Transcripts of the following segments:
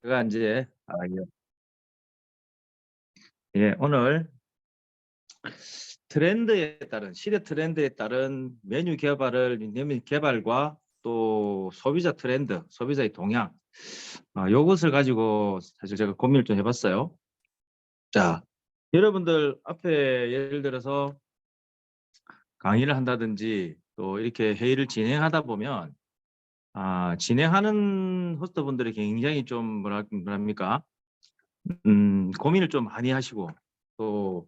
제가 이제 오늘 트렌드에 따른 시대 트렌드에 따른 메뉴 개발과 또 소비자 트렌드, 소비자의 동향, 요것을 가지고 사실 제가 고민을 좀 해봤어요. 자, 여러분들 앞에 예를 들어서 강의를 한다든지 또 이렇게 회의를 진행하다 보면 진행하는 호스트분들이 굉장히 좀 뭐랄까 고민을 좀 많이 하시고 또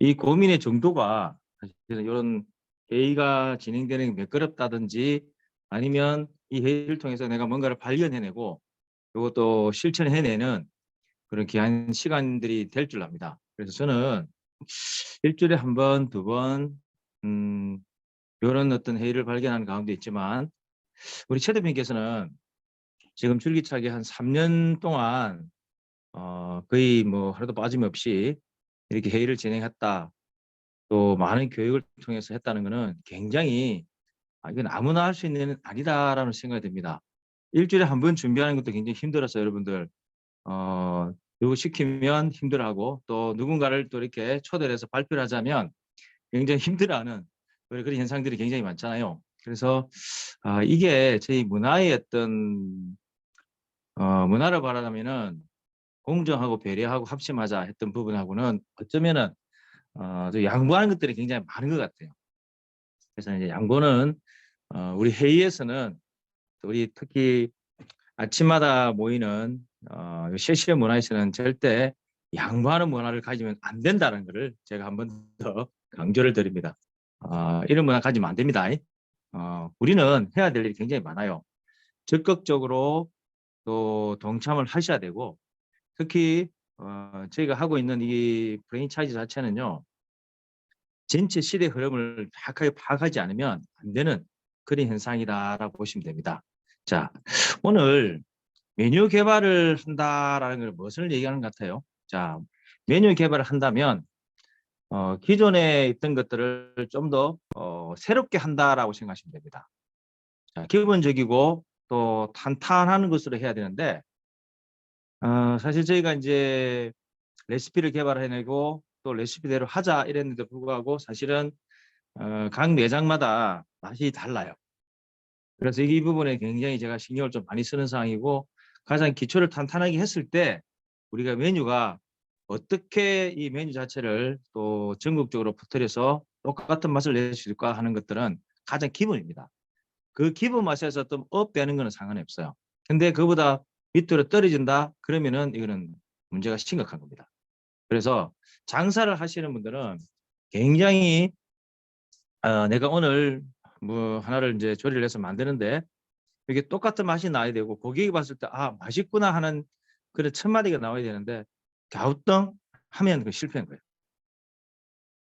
이 고민의 정도가 사실은 이런 회의가 진행되는 게 매끄럽다든지 아니면 이 회의를 통해서 내가 뭔가를 발견해내고 이것도 실천해내는 그런 귀한 시간들이 될 줄 압니다. 그래서 저는 일주일에 한 번, 두 번, 이런 어떤 회의를 발견하는 가운데 있지만 우리 최 대표님께서는 지금 줄기차게 한 3년 동안 거의 뭐 하루도 빠짐없이 이렇게 회의를 진행했다. 또 많은 교육을 통해서 했다는 것은 굉장히 이건 아무나 할 수 있는 일은 아니다라는 생각이 듭니다. 일주일에 한 번 준비하는 것도 굉장히 힘들었어요, 여러분들. 누구 시키면 힘들어하고 또 누군가를 또 이렇게 초대를 해서 발표를 하자면 굉장히 힘들어하는 그런 현상들이 굉장히 많잖아요. 그래서 이게 저희 문화의 어떤 문화를 바라면은 공정하고 배려하고 합심하자 했던 부분하고는 어쩌면은 좀 양보하는 것들이 굉장히 많은 것 같아요. 그래서 이제 양보는 우리 회의에서는 우리 특히 아침마다 모이는 실시간 문화에서는 절대 양보하는 문화를 가지면 안 된다는 것을 제가 한 번 더 강조를 드립니다. 이런 문화 가지면 안 됩니다. 우리는 해야 될 일이 굉장히 많아요. 적극적으로 또 동참을 하셔야 되고 특히 저희가 하고 있는 이 프랜차이즈 자체는요. 전체 시대 흐름을 정확하게 파악하지 않으면 안 되는 그런 현상이다라고 보시면 됩니다. 자, 오늘 메뉴 개발을 한다라는 걸 무엇을 얘기하는 것 같아요? 자, 메뉴 개발을 한다면 기존에 있던 것들을 좀 더 새롭게 한다라고 생각하시면 됩니다. 자, 기본적이고 또 탄탄한 것으로 해야 되는데 사실 저희가 이제 레시피를 개발해내고 또 레시피대로 하자 이랬는데 불구하고 사실은 각 매장마다 맛이 달라요. 그래서 이 부분에 굉장히 제가 신경을 좀 많이 쓰는 상황이고 가장 기초를 탄탄하게 했을 때 우리가 메뉴가 어떻게 이 메뉴 자체를 또 전국적으로 퍼뜨려서 똑같은 맛을 낼 수 있을까 하는 것들은 가장 기본입니다. 그 기본 맛에서 좀 업되는 거는 상관이 없어요. 근데 그보다 밑으로 떨어진다 그러면은 이거는 문제가 심각한 겁니다. 그래서 장사를 하시는 분들은 굉장히 내가 오늘 뭐 하나를 이제 조리를 해서 만드는데 이게 똑같은 맛이 나야 되고 고객이 봤을 때 맛있구나 하는 그런 첫 마디가 나와야 되는데 갸우뚱 하면 그 실패인 거예요.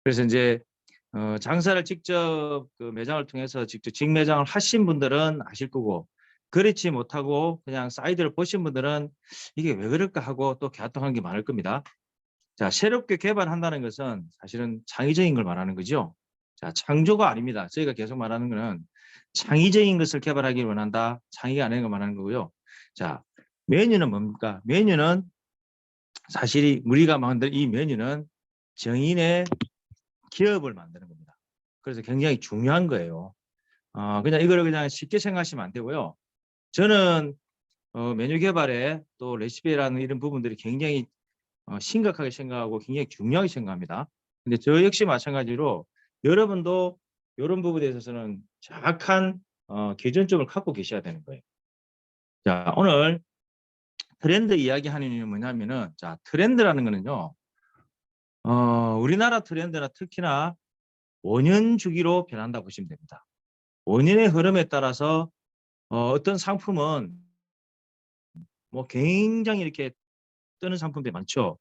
그래서 이제 장사를 직접 그 매장을 통해서 직접 직매장을 하신 분들은 아실 거고 그렇지 못하고 그냥 사이드를 보신 분들은 이게 왜 그럴까 하고 또 갸우뚱한 게 많을 겁니다. 자, 새롭게 개발한다는 것은 사실은 창의적인 걸 말하는 거죠. 자, 창조가 아닙니다. 저희가 계속 말하는 거는 창의적인 것을 개발하기를 원한다. 창의가 아닌 걸 말하는 거고요. 자, 메뉴는 뭡니까? 메뉴는 사실 우리가 만든 이 메뉴는 정인의 기업을 만드는 겁니다. 그래서 굉장히 중요한 거예요. 그냥 이거를 그냥 쉽게 생각하시면 안 되고요. 저는 메뉴 개발에 또 레시피라는 이런 부분들이 굉장히 심각하게 생각하고 굉장히 중요하게 생각합니다. 근데 저 역시 마찬가지로 여러분도 이런 부분에 있어서는 정확한 기준점을 갖고 계셔야 되는 거예요. 자, 오늘 트렌드 이야기하는 이유는 뭐냐면은 자, 트렌드라는 거는요. 우리나라 트렌드나 특히나 5년 주기로 변한다 보시면 됩니다. 5년의 흐름에 따라서 어떤 상품은 뭐 굉장히 이렇게 뜨는 상품들이 많죠.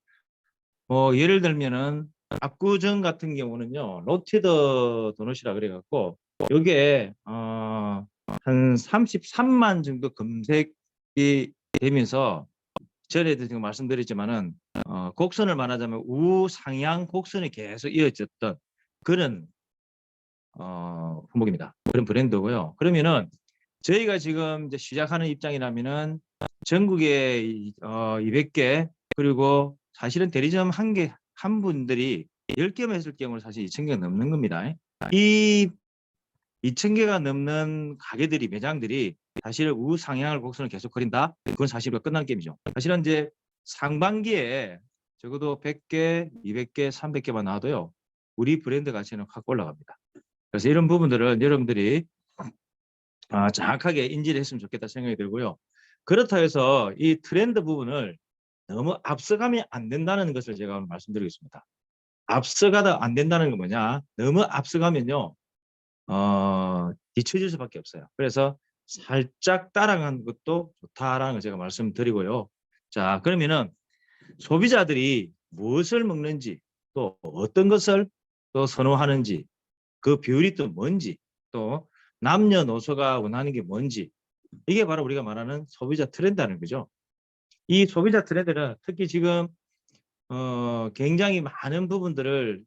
예를 들면은 압구정 같은 경우는요. 로티드 도넛이라 그래 갖고 요게 한 33만 정도 검색이 되면서 전에도 지금 말씀드렸지만은 곡선을 말하자면 우상향 곡선이 계속 이어졌던 그런 품목입니다. 그런 브랜드고요. 그러면은 저희가 지금 이제 시작하는 입장이라면은 전국에 200개 그리고 사실은 대리점 한 분들이 10개만 했을 경우는 사실 2,000개가 넘는 겁니다. 이 2,000개가 넘는 가게들이 매장들이 사실 우상향을 곡선을 계속 그린다. 그건 사실과 끝난 게임이죠. 사실은 이제 상반기에 적어도 100개, 200개, 300개만 나와도요. 우리 브랜드 가치는 확 올라갑니다. 그래서 이런 부분들을 여러분들이 정확하게 인지를 했으면 좋겠다 생각이 들고요. 그렇다 해서 이 트렌드 부분을 너무 앞서가면 안 된다는 것을 제가 오늘 말씀드리겠습니다. 앞서가다 안 된다는 건 뭐냐? 너무 앞서가면요. 뒤처질 수밖에 없어요. 그래서 살짝 따라가는 것도 좋다라는 걸 제가 말씀드리고요. 자, 그러면은 소비자들이 무엇을 먹는지 또 어떤 것을 또 선호하는지 그 비율이 또 뭔지 또 남녀노소가 원하는 게 뭔지 이게 바로 우리가 말하는 소비자 트렌드라는 거죠. 이 소비자 트렌드는 특히 지금 굉장히 많은 부분들을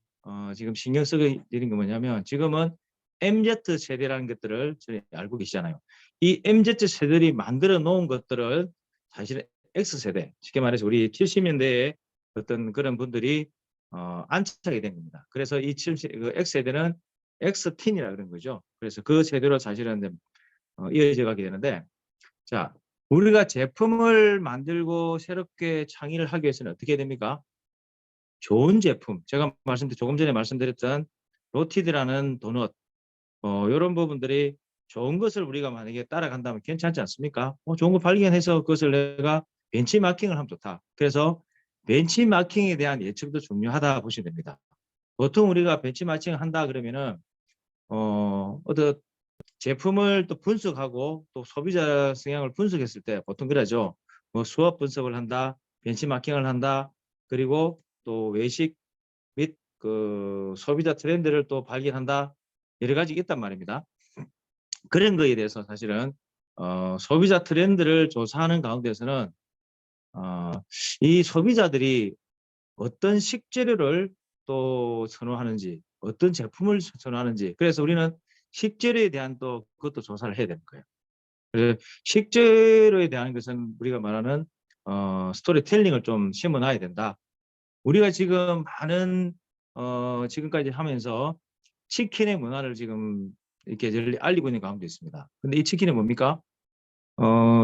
지금 신경 쓰고 있는 게 뭐냐면 지금은 MZ 세대라는 것들을 저희 알고 계시잖아요. 이 MZ 세대들이 만들어 놓은 것들을 사실은 X세대, 쉽게 말해서 우리 70년대에 어떤 그런 분들이 안착하게 된 겁니다. 그래서 이 X세대는 X틴이라 그런 거죠. 그래서 그 세대로 사실은 이어져 가게 되는데 자, 우리가 제품을 만들고 새롭게 창의를 하기 위해서는 어떻게 됩니까? 좋은 제품, 제가 조금 전에 말씀드렸던 로티드라는 도넛, 이런 부분들이 좋은 것을 우리가 만약에 따라간다면 괜찮지 않습니까? 좋은 거 발견해서 그것을 내가 벤치마킹을 하면 좋다. 그래서 벤치마킹에 대한 예측도 중요하다 보시면 됩니다. 보통 우리가 벤치마킹을 한다 그러면은 어떤 제품을 또 분석하고 또 소비자 성향을 분석했을 때 보통 그러죠. 뭐 수업 분석을 한다, 벤치마킹을 한다, 그리고 또 외식 및 그 소비자 트렌드를 또 발견한다. 여러 가지 있단 말입니다. 그런 거에 대해서 사실은 소비자 트렌드를 조사하는 가운데서는 이 소비자들이 어떤 식재료를 또 선호하는지, 어떤 제품을 선호하는지. 그래서 우리는 식재료에 대한 또 그것도 조사를 해야 되는 거예요. 그래서 식재료에 대한 것은 우리가 말하는 스토리텔링을 좀 심어놔야 된다. 우리가 지금 많은 지금까지 하면서 치킨의 문화를 지금 이렇게 널리 알리고 있는 가운데 있습니다. 근데 이 치킨이 뭡니까?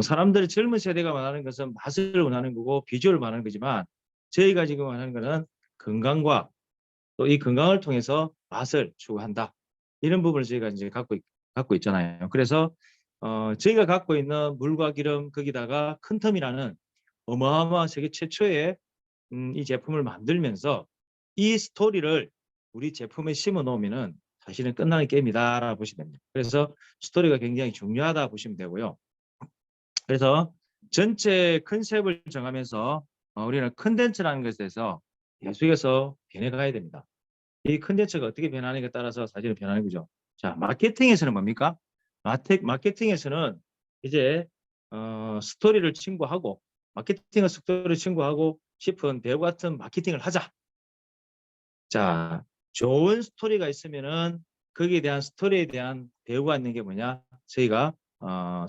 사람들이 젊은 세대가 말하는 것은 맛을 원하는 거고 비주얼을 말하는 거지만 저희가 지금 말하는 것은 건강과 또 이 건강을 통해서 맛을 추구한다. 이런 부분을 저희가 이제 갖고 있잖아요. 그래서 저희가 갖고 있는 물과 기름 거기다가 큰 텀이라는 어마어마한 세계 최초의 이 제품을 만들면서 이 스토리를 우리 제품에 심어 놓으면은 사실은 끝나는 게임이다라고 보시면 됩니다. 그래서 스토리가 굉장히 중요하다 보시면 되고요. 그래서 전체 컨셉을 정하면서 우리는 컨텐츠라는 것에서 계속해서 변해가야 됩니다. 이 컨텐츠가 어떻게 변하는가에 따라서 사실은 변하는 거죠. 자, 마케팅에서는 뭡니까? 마케팅에서는 이제 스토리를 친구하고 마케팅의 스토리를 친구하고 싶은 배우 같은 마케팅을 하자. 자, 좋은 스토리가 있으면은 거기에 대한 스토리에 대한 배우가 있는 게 뭐냐? 저희가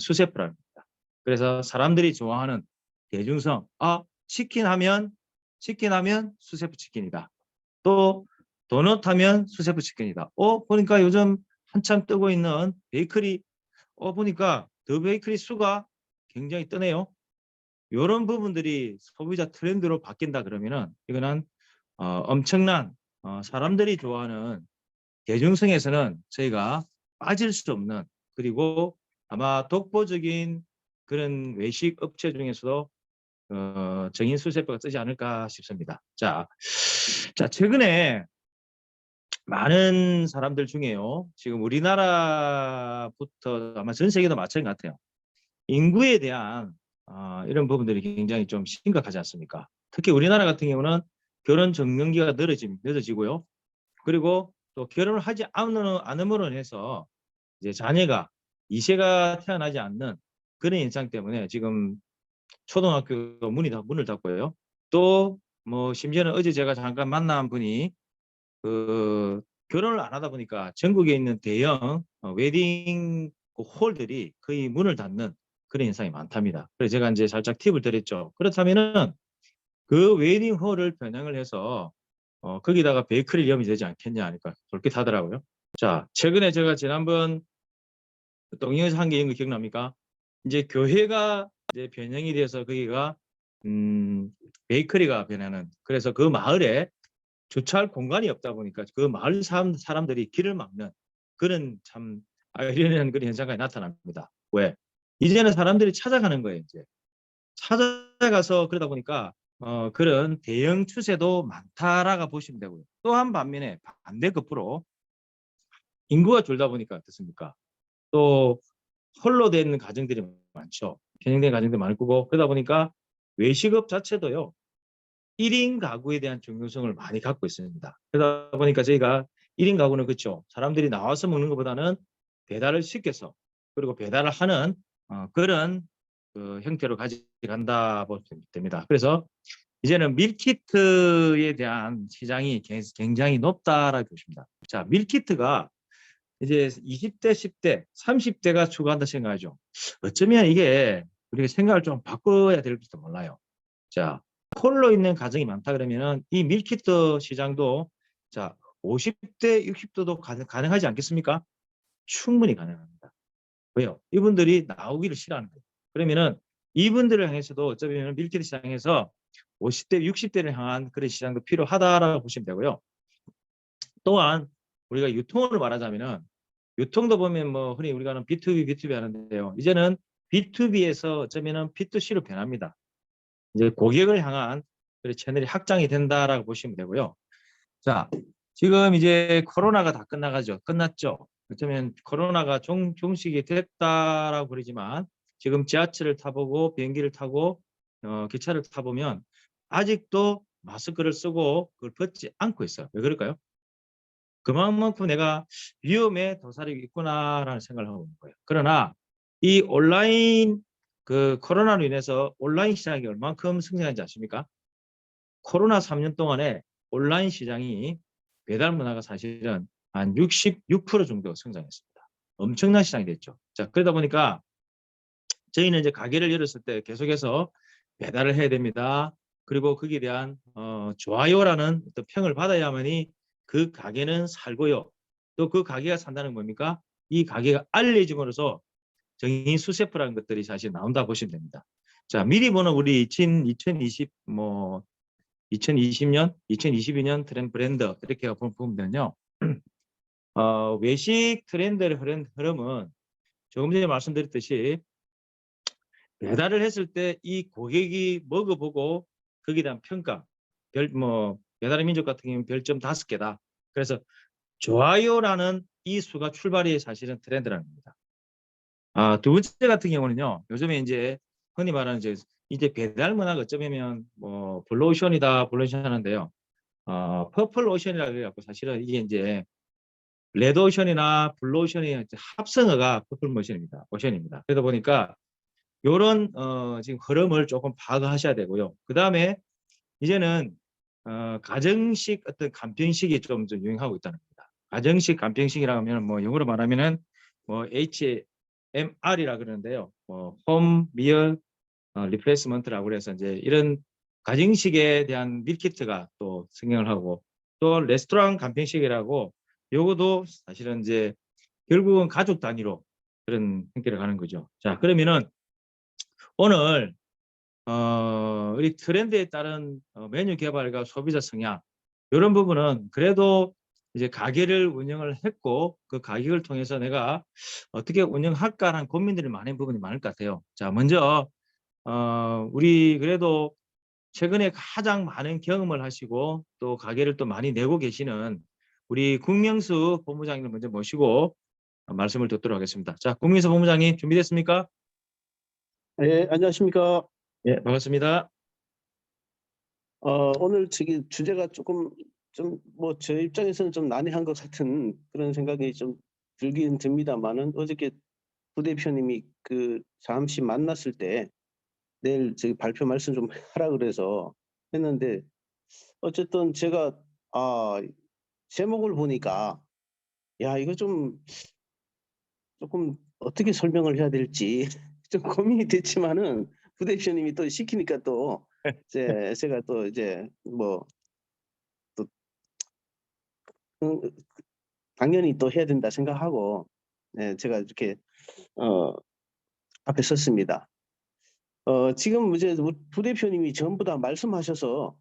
수세프라는 겁니다. 그래서 사람들이 좋아하는 대중성, 치킨 하면 수세프 치킨이다. 또 도넛 하면 수세프 치킨이다. 보니까 요즘 한참 뜨고 있는 베이커리, 보니까 더 베이커리 수가 굉장히 뜨네요. 이런 부분들이 소비자 트렌드로 바뀐다 그러면은 이거는 엄청난 사람들이 좋아하는 대중성에서는 저희가 빠질 수 없는 그리고 아마 독보적인 그런 외식 업체 중에서도 정인 수세표가 뜨지 않을까 싶습니다. 자, 최근에 많은 사람들 중에요. 지금 우리나라부터 아마 전 세계도 마찬가지 같아요. 인구에 대한 이런 부분들이 굉장히 좀 심각하지 않습니까? 특히 우리나라 같은 경우는 결혼 적령기가 늦어지고요. 그리고 또 결혼을 하지 않음으로 해서 이제 자녀가 이세가 태어나지 않는 그런 현상 때문에 지금 초등학교도 문을 닫고요. 또 뭐 심지어는 어제 제가 잠깐 만난 분이 그 결혼을 안 하다 보니까 전국에 있는 대형 웨딩 홀들이 거의 문을 닫는 그런 현상이 많답니다. 그래서 제가 이제 살짝 팁을 드렸죠. 그렇다면은 그 웨딩홀을 변형을 해서 거기다가 베이커리 위험이 되지 않겠냐 하니까 그렇게 하더라고요. 자, 최근에 제가 지난번 동영에서 한 게 있는 거 기억납니까? 이제 교회가 이제 변형이 돼서 거기가 베이커리가 변하는, 그래서 그 마을에 주차할 공간이 없다 보니까 그 마을 사람들이 길을 막는 그런 참 이런 그런 현상이 나타납니다. 왜? 이제는 사람들이 찾아가는 거예요. 이제 찾아가서 그러다 보니까 그런 대형 추세도 많다라고 보시면 되고요. 또한 반면에 반대급부로 인구가 줄다 보니까 어떻습니까? 또 홀로 된 가정들이 많죠. 편향된 가정들이 많을 거고, 그러다 보니까 외식업 자체도요. 1인 가구에 대한 중요성을 많이 갖고 있습니다. 그러다 보니까 저희가 1인 가구는 그렇죠. 사람들이 나와서 먹는 것보다는 배달을 시켜서 그리고 배달을 하는 그런 그 형태로 가져간다 보면 됩니다. 그래서 이제는 밀키트에 대한 시장이 굉장히 높다라고 보십니다. 자, 밀키트가 이제 20대, 10대, 30대가 추구한다 생각하죠. 어쩌면 이게 우리가 생각을 좀 바꿔야 될지도 몰라요. 자, 홀로 있는 가정이 많다 그러면은 이 밀키트 시장도 자 50대, 60대도 가능하지 않겠습니까? 충분히 가능합니다. 왜요? 이분들이 나오기를 싫어하는 거예요. 그러면은 이분들을 향해서도 어쩌면 밀키트 시장에서 50대, 60대를 향한 그런 시장도 필요하다라고 보시면 되고요. 또한 우리가 유통을 말하자면은 유통도 보면 뭐 흔히 우리가 하는 B2B, B2B 하는데요. 이제는 B2B에서 어쩌면은 B2C로 변합니다. 이제 고객을 향한 그런 채널이 확장이 된다라고 보시면 되고요. 자, 지금 이제 코로나가 다 끝났죠. 어쩌면 코로나가 종식이 됐다라고 그러지만 지금 지하철을 타보고 비행기를 타고 기차를 타보면 아직도 마스크를 쓰고 그걸 벗지 않고 있어요. 왜 그럴까요? 그만큼 내가 위험에 도사리고 있구나라는 생각을 하고 있는 거예요. 그러나 이 온라인 그 코로나로 인해서 온라인 시장이 얼만큼 성장한지 아십니까? 코로나 3년 동안에 온라인 시장이 배달 문화가 사실은 한 66% 정도 성장했습니다. 엄청난 시장이 됐죠. 자, 그러다 보니까 저희는 이제 가게를 열었을 때 계속해서 배달을 해야 됩니다. 그리고 거기에 대한 좋아요라는 어떤 평을 받아야만이 그 가게는 살고요. 또 그 가게가 산다는 뭡니까? 이 가게가 알려짐으로써 정의 수세프라는 것들이 사실 나온다 보시면 됩니다. 자, 미리 보는 우리 2020년, 2022년 트렌드 브랜드 이렇게 보면요. 외식 트렌드의 흐름은 조금 전에 말씀드렸듯이 배달을 했을 때 이 고객이 먹어보고 거기에 대한 평가, 배달의 민족 같은 경우는 별점 5개다. 그래서 좋아요라는 이 수가 출발이 사실은 트렌드라는 겁니다. 두 번째 같은 경우는요. 요즘에 이제 흔히 말하는 이제 배달 문화가 어쩌면 뭐 블루오션이다, 블루오션 하는데요. 퍼플 오션이라고 해갖고 사실은 이게 이제 레드 오션이나 블루 오션의 합성어가 퍼플 오션입니다. 그러다 보니까 이런 지금 흐름을 조금 파악하셔야 되고요. 그 다음에 이제는 가정식 어떤 간편식이 좀 유행하고 있다는 겁니다. 가정식 간편식이라고 하면 뭐 영어로 말하면은 뭐 HMR이라 그러는데요. 홈 미얼 리플레이스먼트라고 그래서 이제 이런 가정식에 대한 밀키트가 또 성행을 하고 또 레스토랑 간편식이라고 요거도 사실은 이제 결국은 가족 단위로 그런 형태를 가는 거죠. 자, 그러면은 오늘 우리 트렌드에 따른 메뉴 개발과 소비자 성향 이런 부분은 그래도 이제 가게를 운영을 했고 그 가격을 통해서 내가 어떻게 운영할까라는 고민들이 많은 부분이 많을 것 같아요. 자, 먼저 우리 그래도 최근에 가장 많은 경험을 하시고 또 가게를 또 많이 내고 계시는 우리 국명수 본부장님을 먼저 모시고 말씀을 듣도록 하겠습니다. 자, 국명수 본부장님 준비됐습니까? 네, 안녕하십니까. 예, 반갑습니다. 오늘 주제가 조금 좀 뭐 제 입장에서는 좀 난해한 것 같은 그런 생각이 좀 들긴 듭니다만은 어저께 부대표님이 잠시 만났을 때 내일 저기 발표 말씀 좀 하라 그래서 했는데 어쨌든 제가 제목을 보니까 야 이거 좀 조금 어떻게 설명을 해야 될지 좀 고민이 됐지만은 부대표님이 또 시키니까 또 제가 또 이제 뭐 또 음 당연히 또 해야 된다 생각하고 예 제가 이렇게 어 앞에 섰습니다. 지금 이제 우리 부대표님이 전부 다 말씀하셔서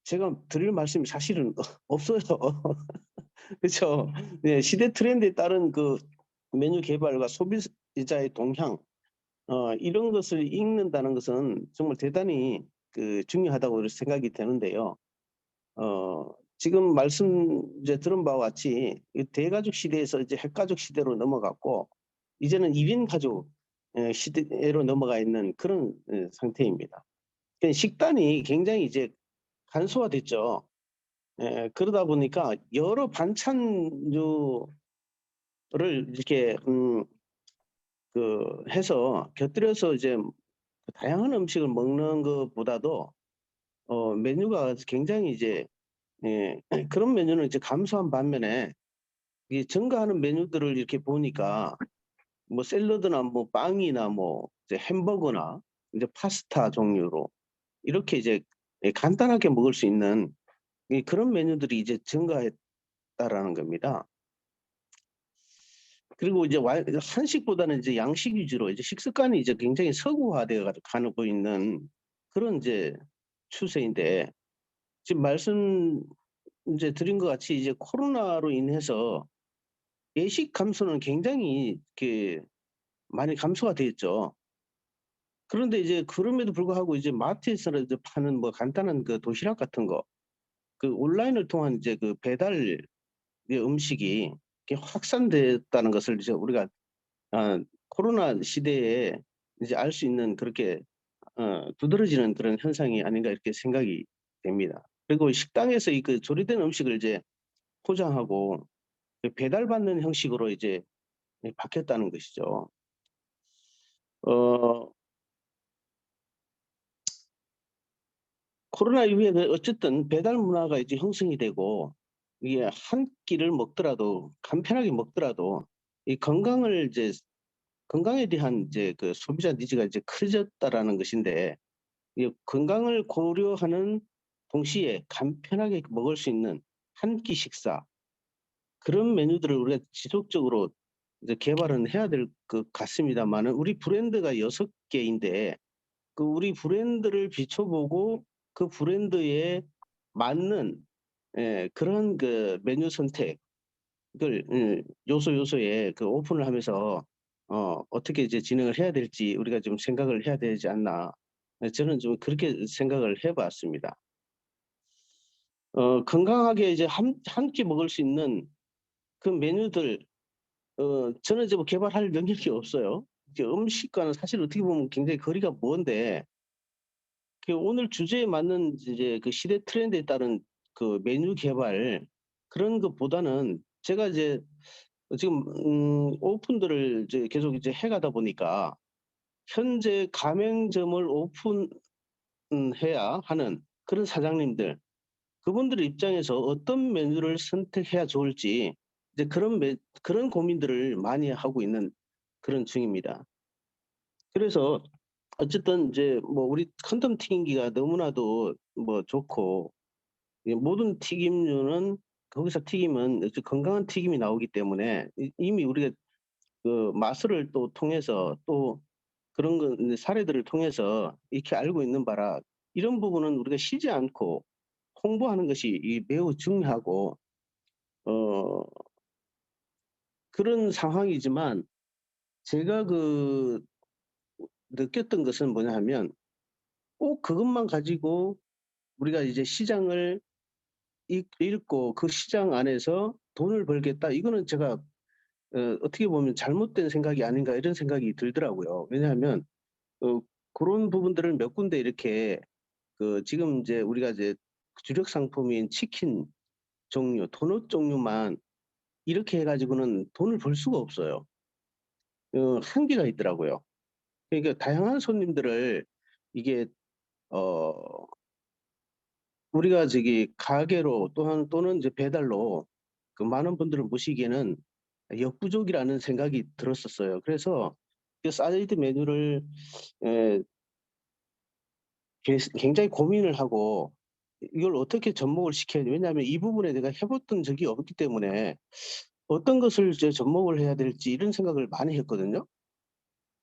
제가 드릴 말씀이 사실은 없어요. 그쵸. 네. 시대 트렌드에 따른 그 메뉴 개발과 소비자의 동향 이런 것을 읽는다는 것은 정말 대단히 중요하다고 생각이 되는데요. 지금 말씀 이제 들은 바와 같이 이 대가족 시대에서 이제 핵가족 시대로 넘어갔고 이제는 1인 가족 시대로 넘어가 있는 그런 상태입니다. 식단이 굉장히 이제 간소화됐죠. 예. 그러다 보니까 여러 반찬류를 이렇게 해서 곁들여서 이제 다양한 음식을 먹는 것보다도 메뉴가 굉장히 이제 예 그런 메뉴는 이제 감소한 반면에 이 증가하는 메뉴들을 이렇게 보니까 뭐 샐러드나 뭐 빵이나 뭐 이제 햄버거나 이제 파스타 종류로 이렇게 이제 간단하게 먹을 수 있는 그런 메뉴들이 이제 증가했다라는 겁니다. 그리고 이제 한식보다는 이제 양식 위주로 이제 식습관이 이제 굉장히 서구화되어 가고 있는 그런 이제 추세인데 지금 말씀 이제 드린 것 같이 이제 코로나로 인해서 외식 감소는 굉장히 많이 감소가 되었죠. 그런데 이제 그럼에도 불구하고 이제 마트에서 이제 파는 뭐 간단한 도시락 같은 거 온라인을 통한 이제 배달 음식이 이게 확산됐다는 것을 이제 우리가 코로나 시대에 이제 알 수 있는 그렇게 두드러지는 그런 현상이 아닌가 이렇게 생각이 됩니다. 그리고 식당에서 이 조리된 음식을 이제 포장하고 배달받는 형식으로 이제 바뀌었다는 것이죠. 어 코로나 이후에 어쨌든 배달 문화가 이제 형성이 되고 이게 한 끼를 먹더라도 간편하게 먹더라도 이 건강에 대한 이제 소비자 니즈가 이제 커졌다라는 것인데 이 건강을 고려하는 동시에 간편하게 먹을 수 있는 한 끼 식사 그런 메뉴들을 우리가 지속적으로 이제 개발은 해야 될 것 같습니다마는 우리 브랜드가 6 개인데 우리 브랜드를 비춰보고 그 브랜드에 맞는 그런 메뉴 선택을 요소에 오픈을 하면서 어떻게 이제 진행을 해야 될지 우리가 좀 생각을 해야 되지 않나. 저는 좀 그렇게 생각을 해 봤습니다. 건강하게 이제 한 끼 먹을 수 있는 그 메뉴들 저는 이제 뭐 개발할 능력이 없어요. 이제 음식과는 사실 어떻게 보면 굉장히 거리가 먼데 오늘 주제에 맞는 이제 시대 트렌드에 따른 메뉴 개발 그런 것보다는 제가 이제 지금 오픈들을 이제 계속 이제 해 가다 보니까 현재 가맹점을 해야 하는 그런 사장님들 그분들의 입장에서 어떤 메뉴를 선택해야 좋을지 이제 그런 고민들을 많이 하고 있는 그런 중입니다. 그래서 어쨌든 이제 뭐 우리 컨돔 튀김기가 너무나도 뭐 좋고 모든 튀김류는 거기서 튀김은 아주 건강한 튀김이 나오기 때문에 이미 우리가 마술을 또 통해서 또 그런 이제 사례들을 통해서 이렇게 알고 있는 바라 이런 부분은 우리가 쉬지 않고 홍보하는 것이 매우 중요하고 어 그런 상황이지만 제가 느꼈던 것은 뭐냐 하면 꼭 그것만 가지고 우리가 이제 시장을 읽고 그 시장 안에서 '돈을 벌겠다.' 이거는 제가 어떻게 보면 '잘못된 생각이 아닌가.' 이런 생각이 들더라고요. 왜냐하면 어 그런 부분들을 몇 군데 이렇게 지금 이제 우리가 이제 주력 상품인 치킨 종류, 도넛 종류만 이렇게 해 가지고는 돈을 벌 수가 없어요. 한계가 있더라고요. 그러니까 다양한 손님들을 이게 어 우리가 저기 가게로 또는 이제 배달로 많은 분들을 모시기에는 역부족이라는 생각이 들었었어요. 그래서 그 사이드 메뉴를 에, 굉장히 고민을 하고 이걸 어떻게 접목을 시켜야 돼. 왜냐하면 이 부분에 내가 해봤던 적이 없기 때문에 어떤 것을 이제 접목을 해야 될지 이런 생각을 많이 했거든요.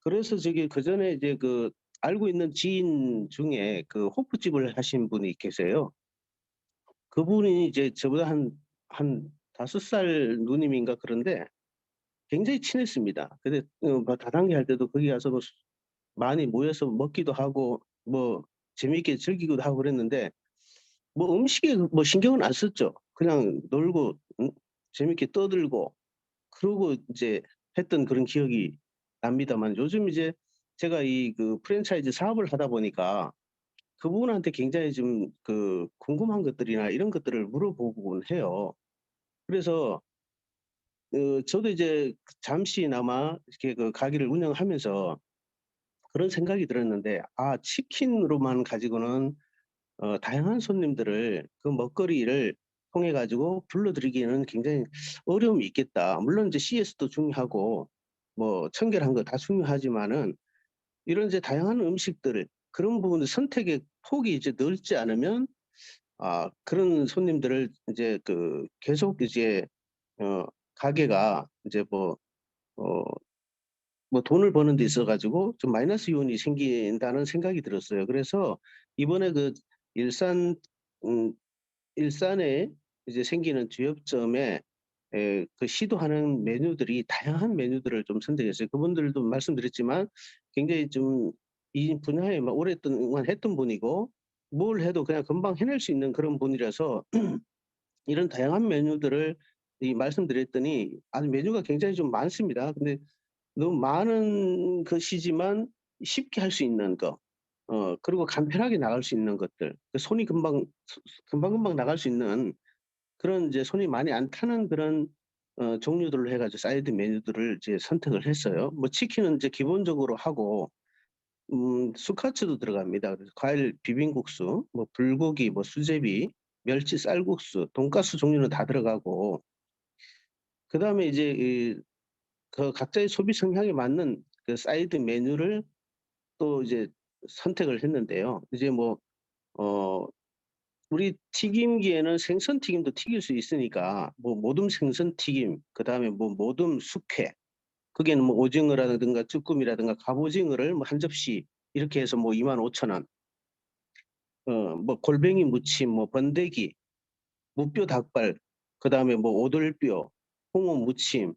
그래서 저기 그전에 이제 그 알고 있는 지인 중에 그 호프집을 하신 분이 계세요. 그분이 이제 저보다 한 5살 누님인가 그런데 굉장히 친했습니다. 근데 뭐 다단계 할 때도 거기 가서 뭐 많이 모여서 먹기도 하고 뭐 재미있게 즐기기도 하고 그랬는데 뭐 음식에 뭐 신경은 안 썼죠. 그냥 놀고 재밌게 떠들고 그러고 이제 했던 그런 기억이 납니다만 요즘 이제 제가 이 그 프랜차이즈 사업을 하다 보니까 그분한테 굉장히 좀 그 궁금한 것들이나 이런 것들을 물어보곤 해요. 그래서 저도 이제 잠시나마 이렇게 그 가게를 운영하면서 그런 생각이 들었는데 '아 치킨으로만 가지고는 다양한 손님들을 그 먹거리를 통해 가지고 불러들이기에는 굉장히 어려움이 있겠다.' 물론 이제 CS도 중요하고 뭐 청결한 거 다 중요하지만은 이런 이제 다양한 음식들을 그런 부분을 선택의 폭이 이제 넓지 않으면 그런 손님들을 이제 그 계속 이제 어 가게가 이제 어 뭐 돈을 버는 데 있어 가지고 좀 마이너스 요인이 생긴다는 생각이 들었어요. 그래서 이번에 그 일산 음 일산에 이제 생기는 주협점에 그 시도하는 메뉴들이 다양한 메뉴들을 좀 선택했어요. 그분들도 말씀드렸지만 굉장히 좀 이 분야에 막 오랫동안 했던 분이고 뭘 해도 그냥 금방 해낼 수 있는 그런 분이라서 이런 다양한 메뉴들을 말씀드렸더니 아주 메뉴가 굉장히 좀 많습니다. 근데 너무 많은 것이지만 쉽게 할 수 있는 거 그리고 간편하게 나갈 수 있는 것들 손이 금방금방 나갈 수 있는 그런 이제 손이 많이 안 타는 그런 종류들로 해 가지고 사이드 메뉴들을 이제 선택을 했어요. 뭐 치킨은 이제 기본적으로 하고 스카츠도 들어갑니다. 그래서 과일 비빔국수, 뭐 불고기, 뭐 수제비, 멸치 쌀국수, 돈가스 종류는 다 들어가고 그다음에 이제 그 각자의 소비 성향에 맞는 그 사이드 메뉴를 또 이제 선택을 했는데요. 이제 뭐 어 우리 튀김기에는 생선 튀김도 튀길 수 있으니까 뭐 모듬 생선 튀김 그다음에 뭐 모듬 숙회 거기에는 뭐 오징어라든가 쭈꾸미라든가 갑오징어를 뭐 한 접시 이렇게 해서 뭐 25,000원 뭐 골뱅이 무침 뭐 번데기 무뼈 닭발 그다음에 뭐 오돌뼈 홍어 무침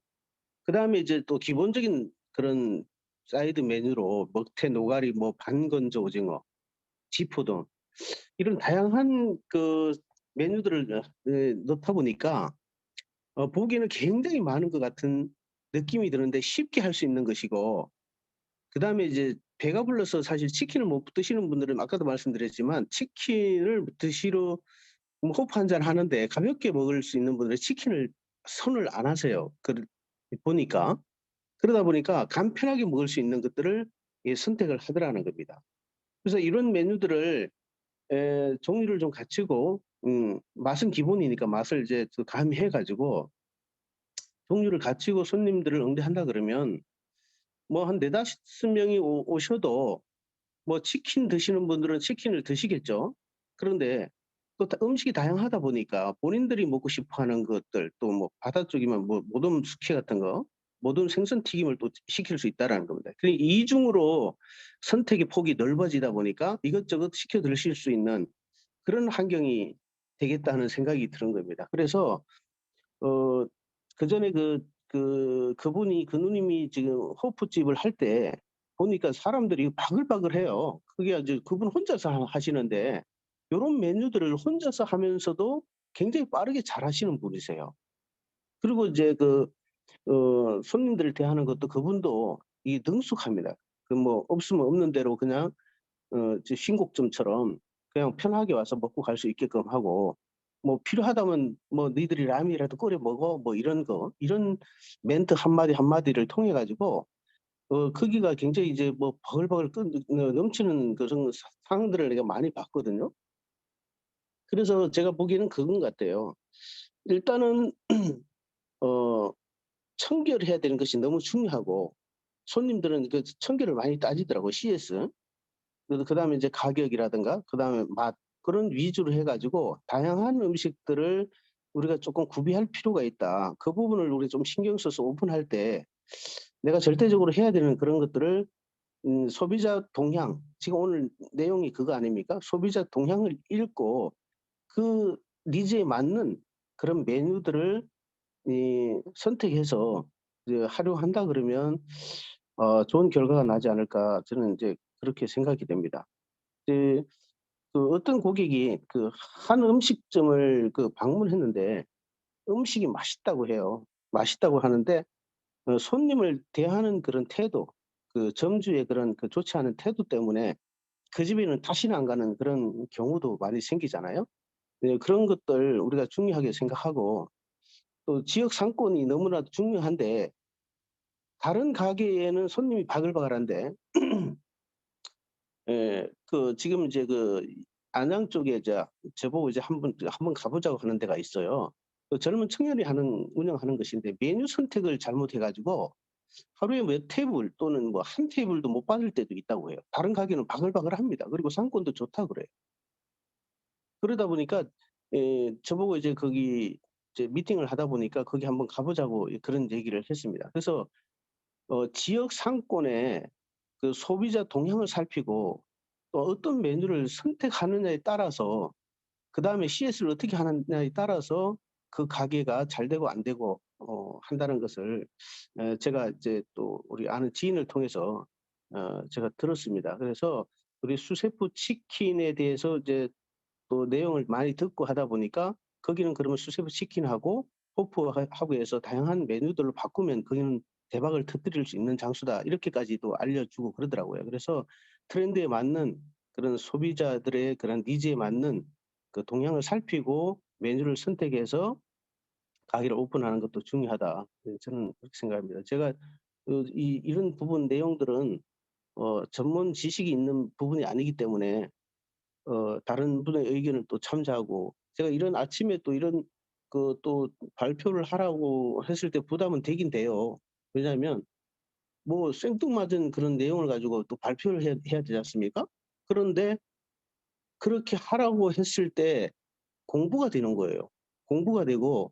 그다음에 이제 또 기본적인 그런 사이드 메뉴로 먹태 노가리 뭐 반건조 오징어 지포동 이런 다양한 그 메뉴들을 넣다 보니까 보기에는 굉장히 많은 것 같은 느낌이 드는데 쉽게 할 수 있는 것이고 그다음에 이제 배가 불러서 사실 치킨을 못 드시는 분들은 아까도 말씀드렸지만 치킨을 드시러 뭐 호프 한 잔 하는데 가볍게 먹을 수 있는 분들은 치킨을 선을 안 하세요. 보니까. 그러다 보니까 간편하게 먹을 수 있는 것들을 선택을 하더라는 겁니다. 그래서 이런 메뉴들을 종류를 좀 갖추고 맛은 기본이니까 맛을 이제 그 가미해 가지고 종류를 갖추고 손님들을 응대한다 그러면 뭐 한 4-5 명이 오셔도 뭐 치킨 드시는 분들은 치킨을 드시겠죠. 그런데 또 음식이 다양하다 보니까 본인들이 먹고 싶어 하는 것들 또 뭐 바다 쪽이면 뭐 모듬 숙회 같은 거 모듬 생선 튀김을 또 시킬 수 있다라는 겁니다. 이중으로 선택의 폭이 넓어지다 보니까 이것저것 시켜 드실 수 있는 그런 환경이 되겠다는 생각이 드는 겁니다. 그래서 어 그전에 그분이 그 누님이 지금 호프집을 할 때 보니까 사람들이 바글바글해요. 그게 이제 그분 혼자서 하시는데 요런 메뉴들을 혼자서 하면서도 굉장히 빠르게 잘하시는 분이세요. 그리고 이제 손님들을 대하는 것도 그분도 이 능숙합니다. 그 뭐 없으면 없는 대로 그냥 이제 신곡점처럼 그냥 편하게 와서 먹고 갈 수 있게끔 하고 뭐 필요하다면 뭐 "너희들이 라면이라도 끓여 먹어." 뭐 이런 거 이런 멘트 한마디 한마디를 통해 가지고 거기가 굉장히 이제 뭐 버글버글 넘치는 그런 상황들을 내가 많이 봤거든요. 그래서 제가 보기에는 그건 같아요. 일단은 어 청결해야 되는 것이 너무 중요하고 손님들은 그 청결을 많이 따지더라고요, CS. 그다음에 이제 가격이라든가 그다음에 맛 그런 위주로 해 가지고 다양한 음식들을 우리가 조금 구비할 필요가 있다. 그 부분을 우리 좀 신경 써서 오픈할 때 내가 절대적으로 해야 되는 그런 것들을 소비자 동향 지금 오늘 내용이 그거 아닙니까? 소비자 동향을 읽고 그 니즈에 맞는 그런 메뉴들을 선택해서 이제 활용한다 그러면 좋은 결과가 나지 않을까 저는 이제 그렇게 생각이 됩니다. 이제 그 어떤 고객이 그 한 음식점을 그 방문했는데 음식이 맛있다고 해요. 맛있다고 하는데 손님을 대하는 그런 태도, 그 점주의 그런 그 좋지 않은 태도 때문에 그 집에는 다시는 안 가는 그런 경우도 많이 생기잖아요. 네, 그런 것들 우리가 중요하게 생각하고 또 지역 상권이 너무나도 중요한데 다른 가게에는 손님이 바글바글한데 그 지금 이제 그 안양 쪽에 저보고 이제 한번 가 보자고 하는 데가 있어요. 그 젊은 청년이 운영하는 것인데 메뉴 선택을 잘못해 가지고 하루에 몇 테이블 또는 뭐 한 테이블도 못 받을 때도 있다고 해요. 다른 가게는 바글바글합니다. 그리고 상권도 좋다 그래요. 그러다 보니까 저보고 이제 거기 이제 미팅을 하다 보니까 "거기 한번 가 보자."고 그런 얘기를 했습니다. 그래서 지역 상권의 그 소비자 동향을 살피고 또 어떤 메뉴를 선택하느냐에 따라서 그다음에 CS를 어떻게 하느냐에 따라서 그 가게가 잘 되고 안 되고 한다는 것을 제가 이제 또 우리 아는 지인을 통해서 제가 들었습니다. 그래서 우리 수세포 치킨에 대해서 이제 또 내용을 많이 듣고 하다 보니까 거기는 그러면 수세포 치킨하고 호프하고 해서 다양한 메뉴들로 바꾸면 거기는 대박을 터뜨릴 수 있는 장소다. 이렇게까지도 알려주고 그러더라고요. 그래서 트렌드에 맞는 그런 소비자들의 그런 니즈에 맞는 그 동향을 살피고 메뉴를 선택해서 가게를 오픈하는 것도 중요하다. 저는 그렇게 생각합니다. 제가 이런 부분 내용들은 전문 지식이 있는 부분이 아니기 때문에 다른 분의 의견을 또 참조하고 제가 이런 아침에 또 이런 그 또 발표를 하라고 했을 때 부담은 되긴 돼요. 왜냐하면 뭐 생뚱맞은 그런 내용을 가지고 또 발표를 해야 되지 않습니까? 그런데 그렇게 하라고 했을 때 공부가 되는 거예요. 공부가 되고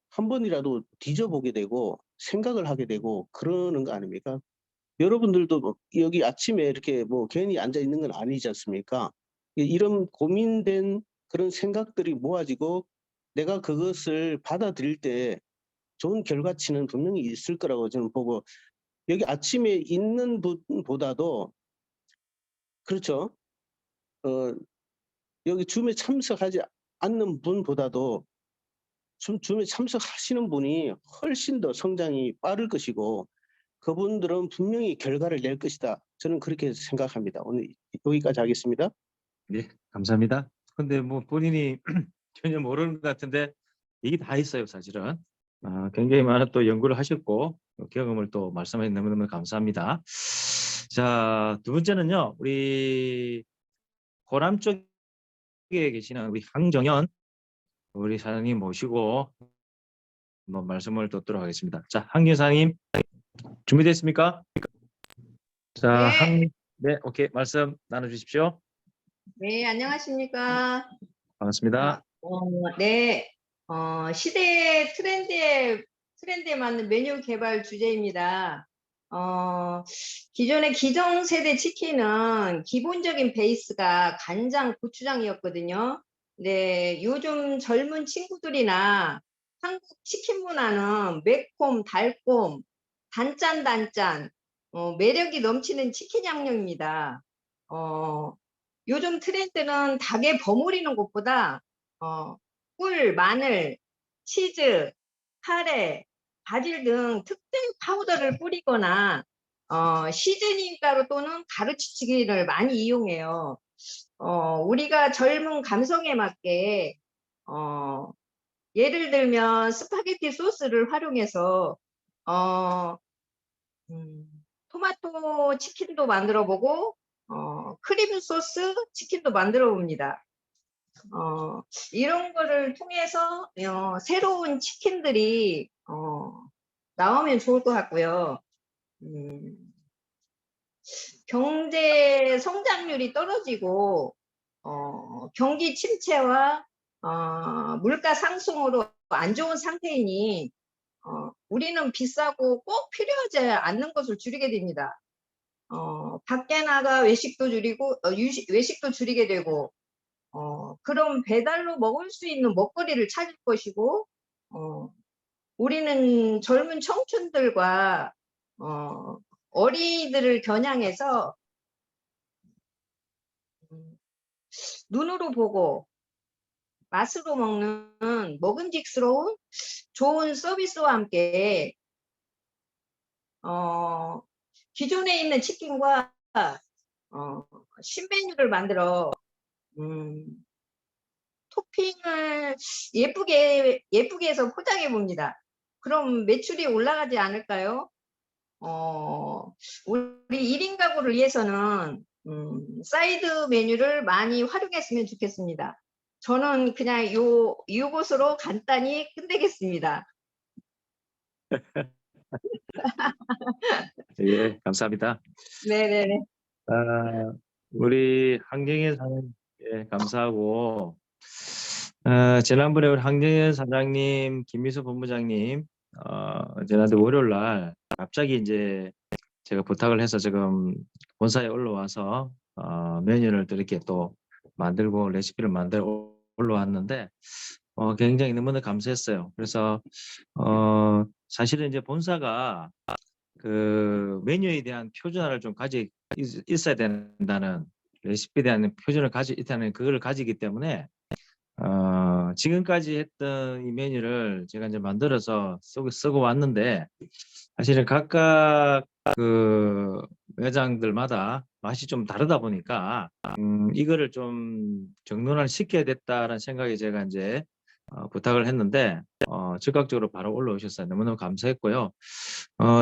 한 번이라도 뒤져 보게 되고 생각을 하게 되고 그러는 거 아닙니까? 여러분들도 뭐 여기 아침에 이렇게 뭐 괜히 앉아 있는 건 아니지 않습니까? 이런 고민된 그런 생각들이 모아지고 내가 그것을 받아들일 때 좋은 결과치는 분명히 있을 거라고 저는 보고 여기 아침에 있는 분보다도 그렇죠. 어 여기 줌에 참석하지 않는 분보다도 줌에 참석하시는 분이 훨씬 더 성장이 빠를 것이고 그분들은 분명히 결과를 낼 것이다. 저는 그렇게 생각합니다. 오늘 여기까지 하겠습니다. 네, 감사합니다. 근데 뭐 본인이 전혀 모르는 것 같은데 얘기 다 했어요, 사실은. 굉장히 많은 또 연구를 하셨고 경험을 또 말씀해 주셔서 너무너무 감사합니다. 자, 두 번째는요. 우리 호남 쪽에 계시는 우리 황정현 우리 사장님 모시고 한번 말씀을 듣도록 하겠습니다. 자, 황정현 사장님 준비됐습니까? 자, 네, 네, 오케이. 말씀 나눠 주십시오. 네, 안녕하십니까. 아, 반갑습니다. 네, 시대의 트렌드에 맞는 메뉴 개발 주제입니다. 기존의 기성세대 치킨은 기본적인 베이스가 간장, 고추장이었거든요. 네, 요즘 젊은 친구들이나 한국 치킨 문화는 매콤, 달콤, 단짠, 매력이 넘치는 치킨 양념입니다. 어, 요즘 트렌드는 닭에 버무리는 것보다 꿀, 마늘, 치즈, 카레, 바질 등 특정 파우더를 뿌리거나 시즈닝 가루 또는 가루치기를 많이 이용해요. 우리가 젊은 감성에 맞게 예를 들면 스파게티 소스를 활용해서 어, 토마토 치킨도 만들어 보고 크림 소스 치킨도 만들어 봅니다. 이런 거를 통해서 새로운 치킨들이 나오면 좋을 것 같고요. 경제 성장률이 떨어지고 경기 침체와 물가 상승으로 안 좋은 상태이니 우리는 비싸고 꼭 필요하지 않는 것을 줄이게 됩니다. 밖에 나가 외식도 줄이고 외식도 줄이게 되고 그럼 배달로 먹을 수 있는 먹거리를 찾을 것이고 우리는 젊은 청춘들과 어린이들을 겨냥해서 눈으로 보고 맛으로 먹는 먹음직스러운 좋은 서비스와 함께 기존에 있는 치킨과 신메뉴를 만들어 토핑을 예쁘게 해서 포장해 봅니다. 그럼 매출이 올라가지 않을까요? 우리 1인 가구를 위해서는 사이드 메뉴를 많이 활용했으면 좋겠습니다. 저는 그냥 요것으로 간단히 끝내겠습니다. 예, 감사합니다. 네네네. 우리 황정현 사장님께 감사하고 지난번에 우리 황정현 사장님, 김미수 본부장님 지난주 월요일 날 갑자기 이제 제가 부탁을 해서 지금 본사에 올라와서 메뉴를 또 이렇게 또 만들고 레시피를 만들어 올라왔는데 굉장히 너무나 감사했어요. 그래서 사실은 이제 본사가 그 메뉴에 대한 표준화를 좀 있어야 된다는, 레시피에 대한 표준을 있다는 그걸 가지기 때문에 지금까지 했던 이 메뉴를 제가 이제 만들어서 쓰고 왔는데, 사실은 각각 그 매장들마다 맛이 좀 다르다 보니까 이거를 좀 정돈을 시켜야 됐다라는 생각에 제가 이제 부탁을 했는데 즉각적으로 바로 올라오셨어요. 너무너무 감사했고요.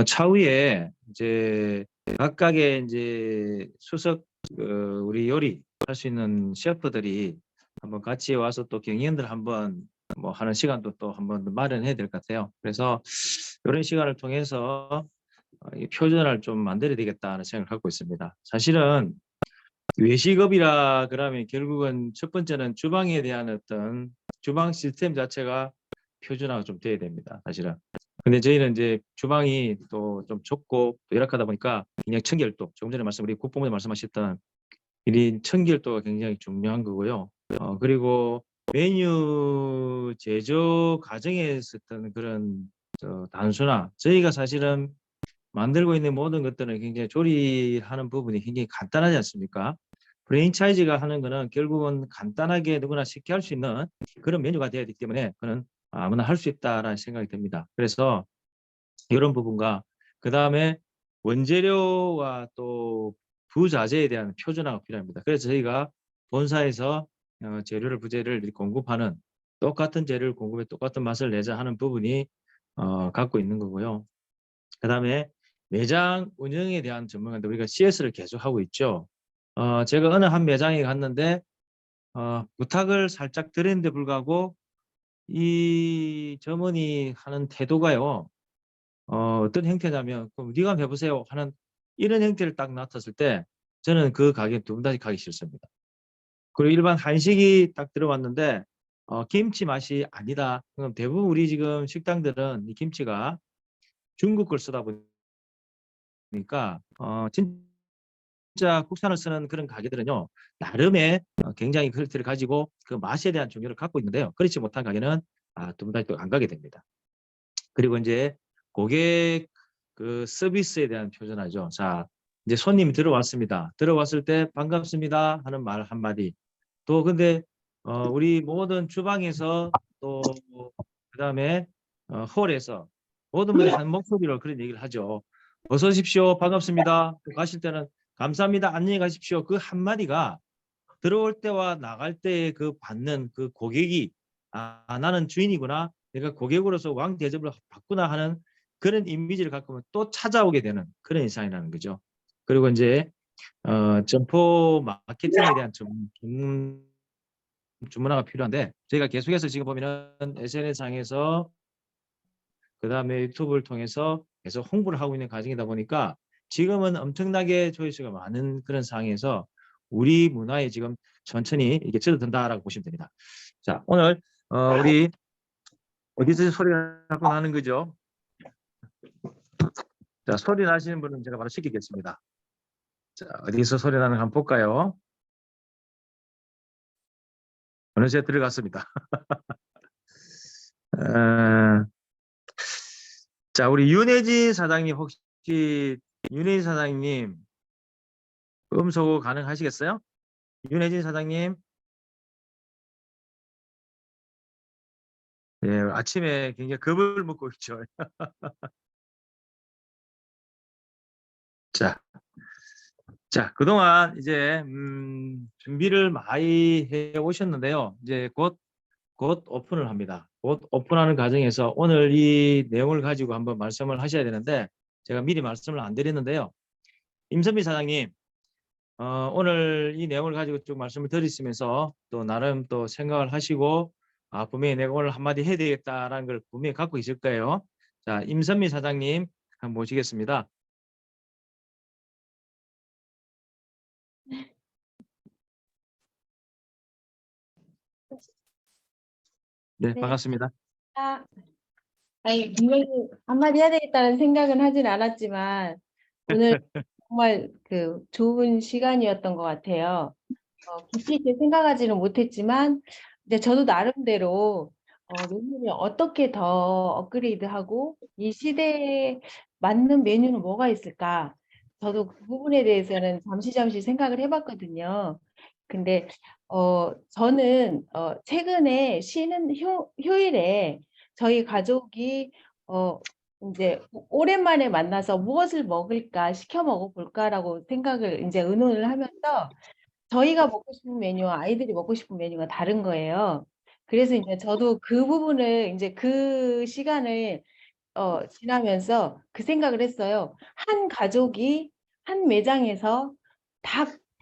차후에 이제 각각의 이제 수석 우리 요리 할 수 있는 셰프들이 한번 같이 와서 또 경연들 한번 뭐 하는 시간도 또 한번 마련해야 될 것 같아요. 그래서 이런 시간을 통해서 이 표준화를 좀 만들어야 되겠다는 생각을 갖고 있습니다. 사실은 외식업이라 그러면 결국은 첫 번째는 주방에 대한 어떤 주방 시스템 자체가 표준화가 좀 돼야 됩니다. 사실은. 근데 저희는 이제 주방이 또 좀 좁고 또 열악하다 보니까 그냥 청결도, 조금 전에 우리 국부모님 말씀하셨던 1인 청결도가 굉장히 중요한 거고요. 그리고 메뉴 제조 과정에 있었던 그런 단순화, 저희가 사실은 만들고 있는 모든 것들은 굉장히 조리하는 부분이 굉장히 간단하지 않습니까? 프랜차이즈가 하는 거는 결국은 간단하게 누구나 쉽게 할 수 있는 그런 메뉴가 되어야 되기 때문에 그는 아무나 할 수 있다라는 생각이 듭니다. 그래서 이런 부분과 그 다음에 원재료와 또 부자재에 대한 표준화가 필요합니다. 그래서 저희가 본사에서 재료를 부재료를 공급하는, 똑같은 재료를 공급해 똑같은 맛을 내자 하는 부분이 갖고 있는 거고요. 그 다음에 매장 운영에 대한 전문가인데 우리가 CS를 계속 하고 있죠. 제가 어느 한 매장에 갔는데 부탁을 살짝 드렸는데 불구하고 이 점원이 하는 태도가요. 어떤 형태냐면 그럼 네가 한번 해보세요 하는 이런 형태를 딱 나타났을 때 저는 그 가게 두 번 다시 가기 싫습니다. 그리고 일반 한식이 딱 들어왔는데 김치 맛이 아니다. 그럼 대부분 우리 지금 식당들은 이 김치가 중국 걸 쓰다 보니까 진짜 국산을 쓰는 그런 가게들은요 나름의 굉장히 퀄리티를 가지고 그 맛에 대한 중요를 갖고 있는데요. 그렇지 못한 가게는 두 번 다시 또 안 가게 됩니다. 그리고 이제 고객 그 서비스에 대한 표준화죠. 자, 이제 손님이 들어왔습니다. 들어왔을 때 반갑습니다 하는 말 한마디. 또 근데 우리 모든 주방에서 또 그다음에 홀에서 모든 분들이 한 목소리로 그런 얘기를 하죠. 어서 오십시오. 반갑습니다. 또 가실 때는 감사합니다. 안녕히 가십시오. 그 한마디가 들어올 때와 나갈 때의 그 받는 그 고객이 나는 주인이구나. 내가 고객으로서 왕 대접을 받구나 하는 그런 이미지를 갖고 오면 또 찾아오게 되는 그런 인상이라는 거죠. 그리고 이제 점포 마케팅에 대한 주문화가 필요한데 저희가 계속해서 지금 보면은 SNS상에서 그다음에 유튜브를 통해서 계속 홍보를 하고 있는 과정이다 보니까 지금은 엄청나게 조회수가 많은 그런 상황에서 우리 문화에 지금 천천히 이게 젖어든다라고 보시면 됩니다. 자, 오늘 우리 어디서 소리가 자꾸 나는 거죠? 자, 소리 나시는 분은 제가 바로 시키겠습니다. 자, 어디서 소리 나는 거 한번 볼까요? 어느새 들어갔습니다. 자, 우리 윤혜진 사장님 혹시 윤혜진 사장님 음소거 가능하시겠어요? 윤혜진 사장님. 예, 아침에 굉장히 겁을 먹고 있죠. 자, 그동안 이제 준비를 많이 해 오셨는데요. 이제 곧 오픈을 합니다. 곧 오픈하는 과정에서 오늘 이 내용을 가지고 한번 말씀을 하셔야 되는데 제가 미리 말씀을 안 드렸는데요. 임선미 사장님, 오늘 이 내용을 가지고 쭉 말씀을 드리시면서 또 나름 또 생각을 하시고 분명히 내가 오늘 한마디 해야 되겠다라는 걸 분명히 갖고 있을 거예요. 자, 임선미 사장님 한번 모시겠습니다. 네, 네. 반갑습니다. 아니, 분명히 한마디 해야 되겠다는 생각은 하진 않았지만, 오늘 정말 그 좋은 시간이었던 것 같아요. 깊이 있게 생각하지는 못했지만, 이제 저도 나름대로 메뉴를 어떻게 더 업그레이드하고, 이 시대에 맞는 메뉴는 뭐가 있을까? 저도 그 부분에 대해서는 잠시 생각을 해봤거든요. 근데 저는 최근에 쉬는 휴일에 저희 가족이 이제 오랜만에 만나서 무엇을 먹을까 시켜 먹어볼까라고 생각을 이제 의논을 하면서 저희가 먹고 싶은 메뉴와 아이들이 먹고 싶은 메뉴가 다른 거예요. 그래서 이제 저도 그 부분을 이제 그 시간을 지나면서 그 생각을 했어요. 한 가족이 한 매장에서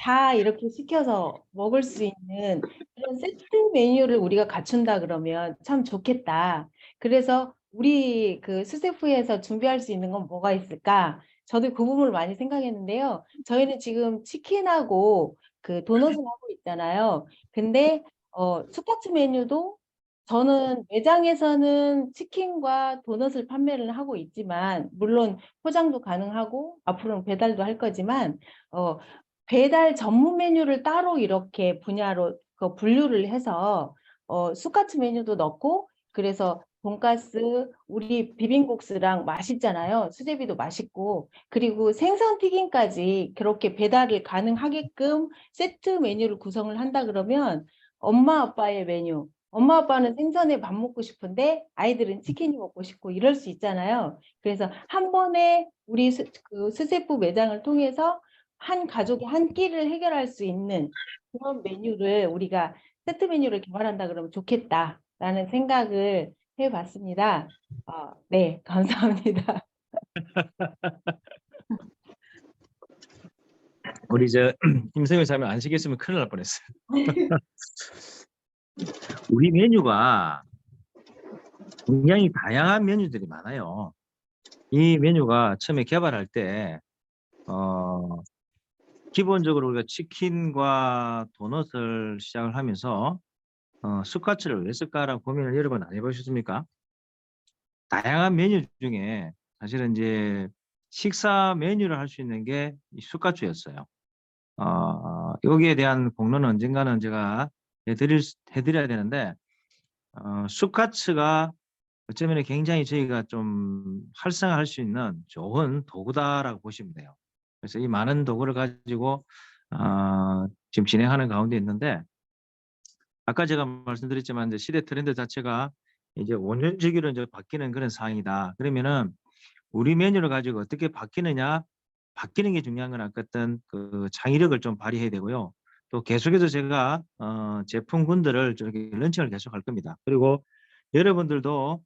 다 이렇게 시켜서 먹을 수 있는 그런 세트 메뉴를 우리가 갖춘다 그러면 참 좋겠다. 그래서 우리 그 수세프에서 준비할 수 있는 건 뭐가 있을까? 저도 그 부분을 많이 생각했는데요. 저희는 지금 치킨하고 그 도넛을 하고 있잖아요. 근데 스포츠 메뉴도 저는 매장에서는 치킨과 도넛을 판매를 하고 있지만 물론 포장도 가능하고 앞으로는 배달도 할 거지만 배달 전문 메뉴를 따로 이렇게 분야로 분류를 해서 쑥카츠 메뉴도 넣고 그래서 돈가스, 우리 비빔국수랑 맛있잖아요. 수제비도 맛있고 그리고 생선 튀김까지 그렇게 배달이 가능하게끔 세트 메뉴를 구성을 한다 그러면 엄마 아빠의 메뉴 엄마 아빠는 생선에 밥 먹고 싶은데 아이들은 치킨이 먹고 싶고 이럴 수 있잖아요. 그래서 한 번에 우리 그 수세프 매장을 통해서 한 가족이 한 끼를 해결할 수 있는 그런 메뉴를 우리가 세트 메뉴를 개발한다 그러면 좋겠다라는 생각을 해봤습니다. 네, 감사합니다. 우리 저 임성현 사장님 안 시켰으면 큰일 날 뻔했어요. 우리 메뉴가 굉장히 다양한 메뉴들이 많아요. 이 메뉴가 처음에 개발할 때 기본적으로 우리가 치킨과 도넛을 시작을 하면서 쑥카츠를 왜 쓸까라는 고민을 여러 번 안 해보셨습니까? 다양한 메뉴 중에 사실은 이제 식사 메뉴를 할 수 있는 게 이 쑥카츠였어요. 여기에 대한 공로는 언젠가는 제가 해드려야 되는데 쑥카츠가 어쩌면 굉장히 저희가 좀 활성화할 수 있는 좋은 도구다라고 보시면 돼요. 그래서 이 많은 도구를 가지고 지금 진행하는 가운데 있는데 아까 제가 말씀드렸지만 이제 시대 트렌드 자체가 이제 5년 주기로 이제 바뀌는 그런 상황이다. 그러면은 우리 메뉴를 가지고 어떻게 바뀌느냐, 바뀌는 게 중요한 건 아까던 그 창의력을 좀 발휘해야 되고요. 또 계속해서 제가 제품군들을 저렇게 런칭을 계속할 겁니다. 그리고 여러분들도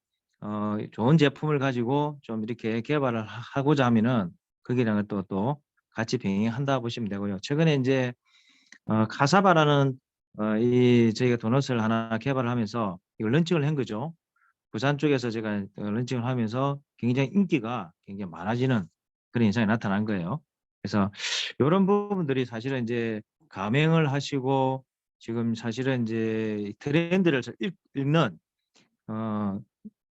좋은 제품을 가지고 좀 이렇게 개발을 하고자 하면은 거기랑 또 같이 병행한다 보시면 되고요. 최근에 이제 카사바라는 이 저희가 도넛을 하나 개발을 하면서 이걸 런칭을 한 거죠. 부산 쪽에서 제가 런칭을 하면서 굉장히 인기가 굉장히 많아지는 그런 현상이 나타난 거예요. 그래서 이런 부분들이 사실은 이제 감행을 하시고 지금 사실은 이제 트렌드를 읽는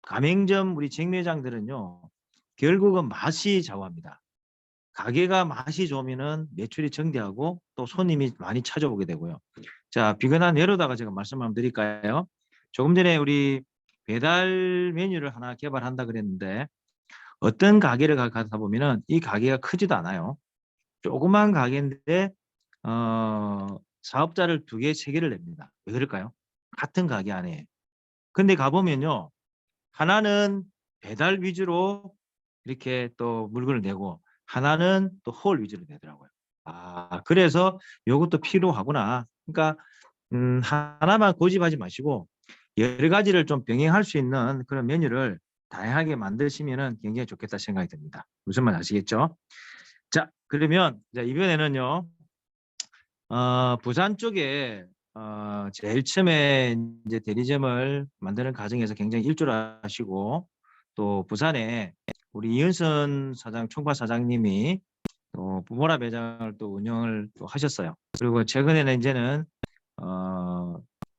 가맹점 우리 직매장들은요, 결국은 맛이 좌우합니다. 가게가 맛이 좋으면은 매출이 증대하고 또 손님이 많이 찾아오게 되고요. 자, 비근한 예로다가 제가 말씀 한번 드릴까요? 조금 전에 우리 배달 메뉴를 하나 개발한다 그랬는데 어떤 가게를 가다 보면은 이 가게가 크지도 않아요. 조그만 가게인데 사업자를 2개, 3개를 냅니다. 왜 그럴까요? 같은 가게 안에. 근데 가보면요, 하나는 배달 위주로 이렇게 또 물건을 내고 하나는 또 홀 위주로 내더라고요. 그래서 이것도 필요하구나. 그러니까 하나만 고집하지 마시고 여러 가지를 좀 병행할 수 있는 그런 메뉴를 다양하게 만드시면은 굉장히 좋겠다 생각이 듭니다. 무슨 말 아시겠죠? 자, 그러면 이번에는요, 부산 쪽에 제일 처음에 이제 대리점을 만드는 과정에서 굉장히 일조하시고 또 부산에 우리 이은선 사장, 총괄 사장님이 또 부모라 매장을 또 운영을 또 하셨어요. 그리고 최근에는 이제는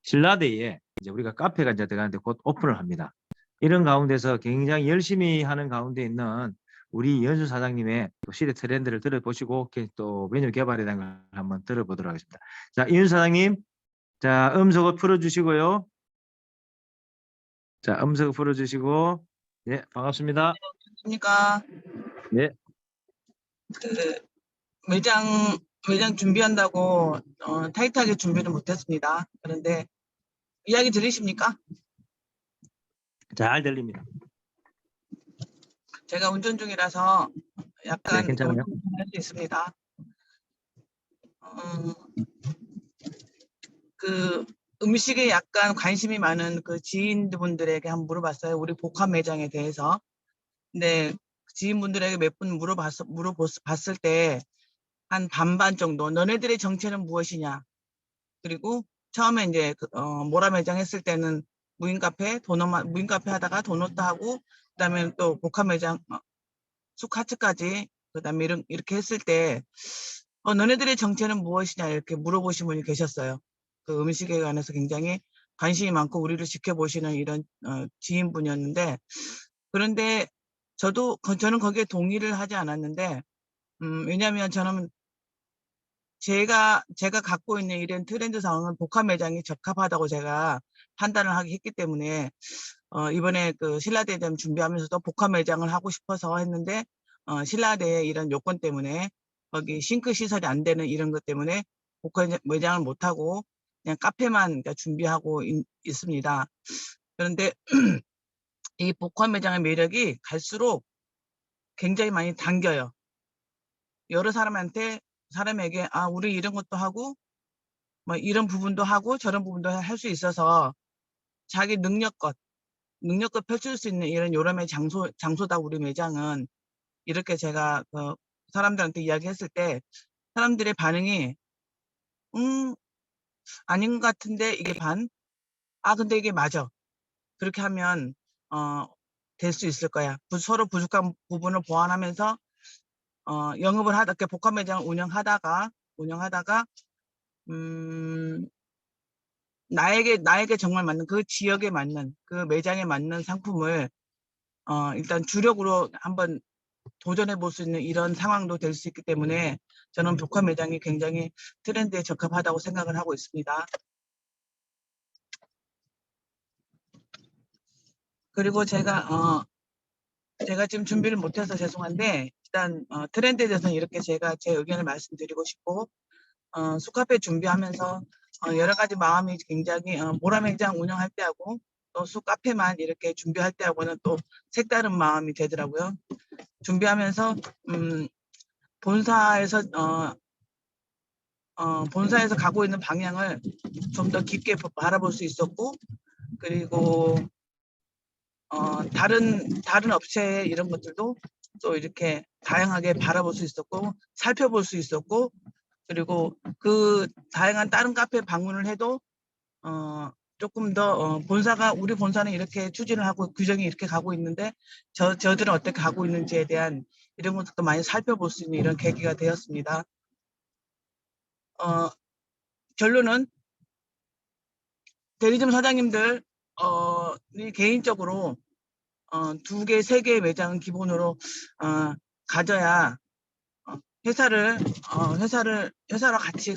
신라대에 이제 우리가 카페가 이제 들어가는데 곧 오픈을 합니다. 이런 가운데서 굉장히 열심히 하는 가운데 있는 우리 이은수 사장님의 또 시대 트렌드를 들어보시고 또 메뉴 개발에 대한 걸 한번 들어보도록 하겠습니다. 자, 이은수 사장님, 자, 음성을 풀어주시고요. 자, 음성을 풀어주시고, 네, 반갑습니다. 안녕하십니까. 네. 그 매장 준비한다고 타이트하게 준비를 못했습니다. 그런데 이야기 들리십니까? 잘 들립니다. 제가 운전 중이라서 약간 네, 괜찮아요. 할 수 있습니다. 그 음식에 약간 관심이 많은 그 지인분들에게 한번 물어봤어요. 우리 복합 매장에 대해서. 근데 지인분들에게 몇 분 물어봤을 때 한 반반 정도 너네들의 정체는 무엇이냐. 그리고 처음에 이제 모라 매장 했을 때는 무인 카페 하다가 도넛도 하고 그다음에 또 복합 매장 수카츠까지 그다음에 이렇게 했을 때 너네들의 정체는 무엇이냐 이렇게 물어보신 분이 계셨어요. 그 음식에 관해서 굉장히 관심이 많고 우리를 지켜보시는 이런 지인분이었는데 그런데 저는 거기에 동의를 하지 않았는데 왜냐하면 저는 제가 갖고 있는 이런 트렌드 상황은 복합 매장이 적합하다고 제가 판단을 하기 했기 때문에 이번에 그 신라대점 준비하면서도 복합 매장을 하고 싶어서 했는데 신라대의 이런 요건 때문에 거기 싱크 시설이 안 되는 이런 것 때문에 복합 매장을 못 하고 그냥 카페만 준비하고 있습니다. 그런데 이 복합 매장의 매력이 갈수록 굉장히 많이 당겨요. 여러 사람에게 우리 이런 것도 하고 뭐 이런 부분도 하고 저런 부분도 할 수 있어서 자기 능력껏 펼칠 수 있는 이런 요람의 장소다 우리 매장은 이렇게 제가 사람들한테 이야기했을 때 사람들의 반응이 아닌 것 같은데 이게 근데 이게 맞아. 그렇게 하면 될 수 있을 거야. 서로 부족한 부분을 보완하면서 영업을 이렇게 복합 매장을 운영하다가 나에게 정말 맞는 그 지역에 맞는 그 매장에 맞는 상품을 일단 주력으로 한번 도전해 볼 수 있는 이런 상황도 될 수 있기 때문에 저는 복합 매장이 굉장히 트렌드에 적합하다고 생각을 하고 있습니다. 그리고 제가 지금 준비를 못해서 죄송한데 일단 트렌드에 대해서는 이렇게 제가 제 의견을 말씀드리고 싶고 수카페 준비하면서 여러 가지 마음이 굉장히 모라 매장 운영할 때하고 또 수카페만 이렇게 준비할 때하고는 또 색다른 마음이 되더라고요. 준비하면서 본사에서 가고 있는 방향을 좀 더 깊게 바라볼 수 있었고 그리고 다른 업체의 이런 것들도 또 이렇게 다양하게 바라볼 수 있었고 살펴볼 수 있었고 그리고 그 다양한 다른 카페 방문을 해도 조금 더 본사가 우리 본사는 이렇게 추진을 하고 규정이 이렇게 가고 있는데 저들은 어떻게 가고 있는지에 대한 이런 것도 많이 살펴볼 수 있는 이런 계기가 되었습니다. 결론은 대리점 사장님들 개인적으로 2개, 3개의 매장은 기본으로 가져야 회사로 같이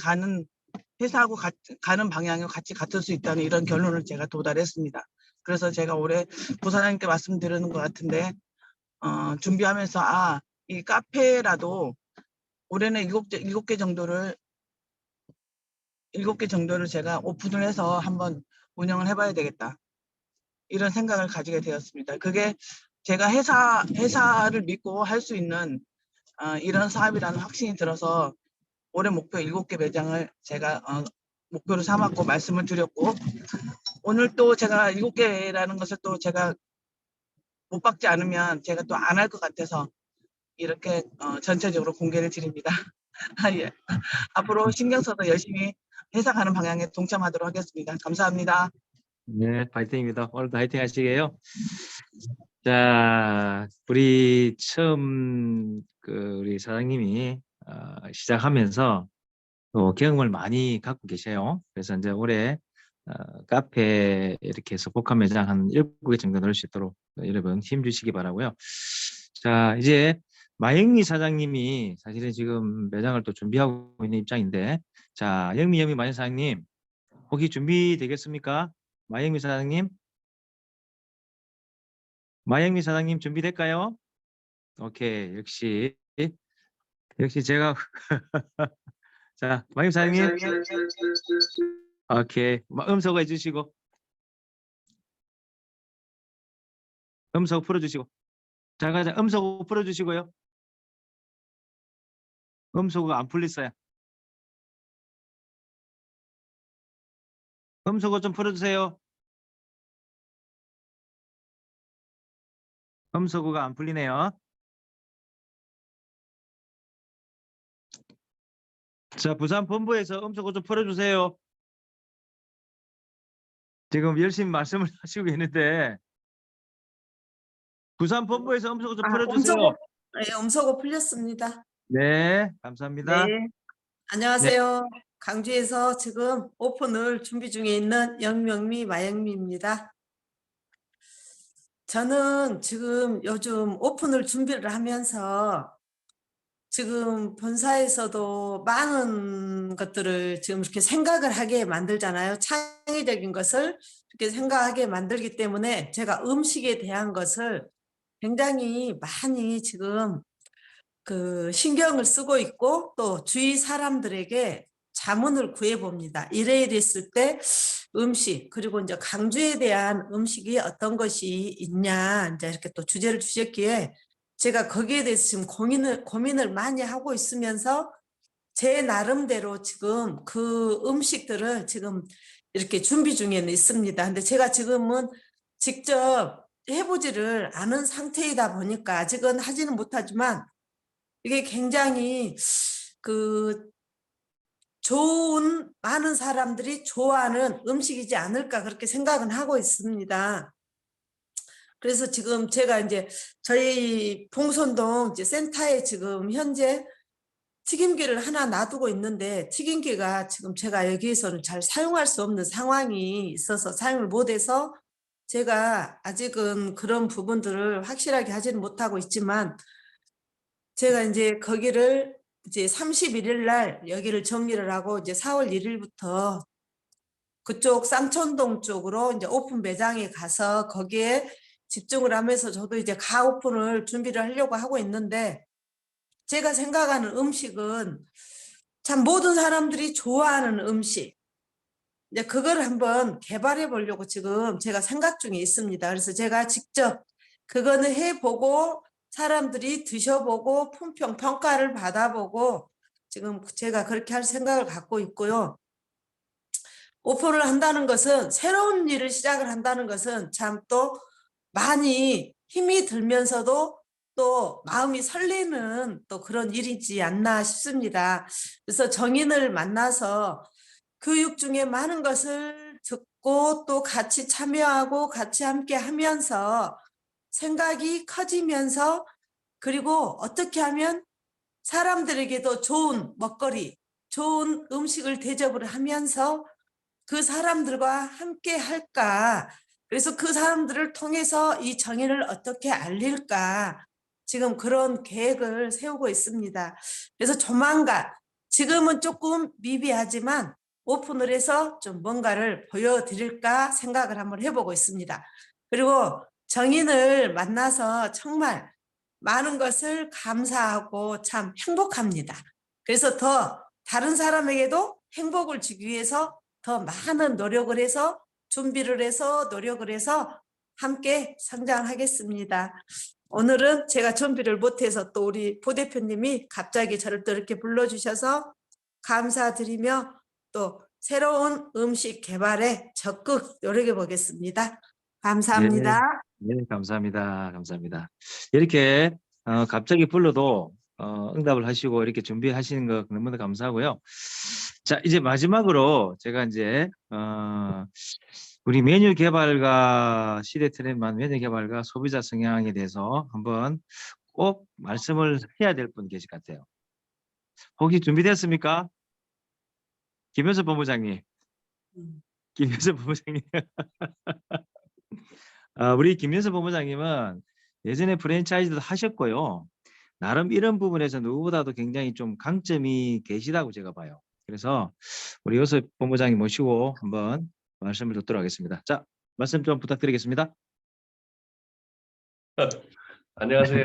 회사하고 가는 방향을 같이 같을 수 있다는 이런 결론을 제가 도달했습니다. 그래서 제가 올해 부사장님께 말씀드리는 것 같은데 준비하면서 이 카페라도 올해는 7개 정도를 제가 오픈을 해서 한번 운영을 해봐야 되겠다. 이런 생각을 가지게 되었습니다. 그게 제가 회사를 믿고 할 수 있는 이런 사업이라는 확신이 들어서 올해 목표 7개 매장을 제가 목표로 삼았고 말씀을 드렸고, 오늘 또 제가 7개라는 것을 또 제가 못 받지 않으면 제가 또 안 할 것 같아서 이렇게 전체적으로 공개를 드립니다. 예. 앞으로 신경 써서 열심히 회사 가는 방향에 동참하도록 하겠습니다. 감사합니다. 네, 파이팅입니다. 오늘도 파이팅 하시게요. 자, 우리 처음 우리 사장님이 시작하면서 또 경험을 많이 갖고 계세요. 그래서 이제 올해 카페 이렇게 해서 복합 매장 한 7개 정도 넣을 수 있도록 여러분 힘 주시기 바라고요. 자, 이제 마영미 사장님이 사실은 지금 매장을 또 준비하고 있는 입장인데, 자, 영미 마영 사장님 혹시 준비되겠습니까? 마영미 사장님? 마영미 사장님 준비될까요? 오케이, 역시 제가 자, 마영미 사장님. 오케이, 음소거 해주시고, 음소거 풀어주시고, 자, 가자. 음소거 풀어주시고요. 음소거가 안 풀렸어요. 음소거 좀 풀어주세요. 음소거가 안 풀리네요. 자, 부산 본부에서 음소거 좀 풀어주세요. 지금 열심히 말씀을 하시고 있는데, 부산 본부에서 음소거 좀 풀어주세요. 음소거 풀렸습니다. 네, 감사합니다. 네. 안녕하세요. 강주에서 지금 오픈을 준비 중에 있는 영명미 마영미입니다. 저는 지금 요즘 오픈을 준비를 하면서 지금 본사에서도 많은 것들을 지금 이렇게 생각을 하게 만들잖아요. 창의적인 것을 이렇게 생각하게 만들기 때문에 제가 음식에 대한 것을 굉장히 많이 지금 신경을 쓰고 있고 또 주위 사람들에게 자문을 구해봅니다. 이랬을 때 음식, 그리고 이제 강주에 대한 음식이 어떤 것이 있냐, 이제 이렇게 또 주제를 주셨기에 제가 거기에 대해서 지금 고민을 많이 하고 있으면서 제 나름대로 지금 그 음식들을 지금 이렇게 준비 중에 있습니다. 근데 제가 지금은 직접 해보지를 않은 상태이다 보니까 아직은 하지는 못하지만 이게 굉장히 좋은 많은 사람들이 좋아하는 음식이지 않을까 그렇게 생각은 하고 있습니다. 그래서 지금 제가 이제 저희 봉선동 이제 센터에 지금 현재 튀김기를 하나 놔두고 있는데 튀김기가 지금 제가 여기에서는 잘 사용할 수 없는 상황이 있어서 사용을 못해서 제가 아직은 그런 부분들을 확실하게 하지는 못하고 있지만 제가 이제 거기를 이제 31일 날 여기를 정리를 하고 이제 4월 1일부터 그쪽 쌍촌동 쪽으로 이제 오픈 매장에 가서 거기에 집중을 하면서 저도 이제 가오픈을 준비를 하려고 하고 있는데 제가 생각하는 음식은 참 모든 사람들이 좋아하는 음식 이제 그걸 한번 개발해 보려고 지금 제가 생각 중에 있습니다. 그래서 제가 직접 그거는 해보고 사람들이 드셔보고 품평 평가를 받아보고 지금 제가 그렇게 할 생각을 갖고 있고요. 오픈을 한다는 것은 새로운 일을 시작을 한다는 것은 참 또 많이 힘이 들면서도 또 마음이 설레는 또 그런 일이지 않나 싶습니다. 그래서 정인을 만나서 교육 중에 많은 것을 듣고 듣고 또 같이 참여하고 같이 함께 하면서 생각이 커지면서 그리고 어떻게 하면 사람들에게도 좋은 먹거리, 좋은 음식을 대접을 하면서 그 사람들과 함께 할까? 그래서 그 사람들을 통해서 이 정의를 어떻게 알릴까? 지금 그런 계획을 세우고 있습니다. 그래서 조만간 지금은 조금 미비하지만 오픈을 해서 좀 뭔가를 보여드릴까 생각을 한번 해보고 있습니다. 그리고 정인을 만나서 정말 많은 것을 감사하고 참 행복합니다. 그래서 더 다른 사람에게도 행복을 주기 위해서 더 많은 노력을 해서 준비를 해서 노력을 해서 함께 성장하겠습니다. 오늘은 제가 준비를 못해서 또 우리 부대표님이 갑자기 저를 또 이렇게 불러주셔서 감사드리며 또 새로운 음식 개발에 적극 노력해 보겠습니다. 감사합니다. 네, 감사합니다. 감사합니다. 이렇게 갑자기 불러도 응답을 하시고 이렇게 준비하시는 거 너무나 감사하고요. 자, 이제 마지막으로 제가 이제 우리 메뉴 개발과 시대 트렌드만 메뉴 개발과 소비자 성향에 대해서 한번 꼭 말씀을 해야 될 분 계실 것 같아요. 혹시 준비됐습니까? 김효수 본부장님. 김효수 본부장님. 우리 김윤수 본부장님은 예전에 프랜차이즈도 하셨고요. 나름 이런 부분에서 누구보다도 굉장히 좀 강점이 계시다고 제가 봐요. 그래서 우리 효수 본부장님 모시고 한번 말씀을 듣도록 하겠습니다. 자, 말씀 좀 부탁드리겠습니다. 안녕하세요.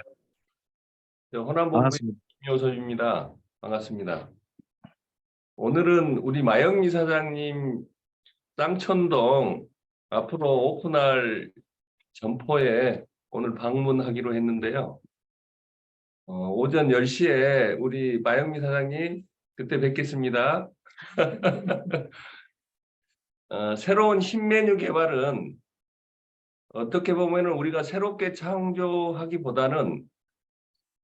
호남본부의 반갑습니다. 김효섭입니다. 반갑습니다. 오늘은 우리 마영미 사장님 쌍천동 앞으로 오픈할 점포에 오늘 방문하기로 했는데요. 오전 10시에 우리 마영미 사장님 그때 뵙겠습니다. 새로운 신메뉴 개발은 어떻게 보면은 우리가 새롭게 창조하기보다는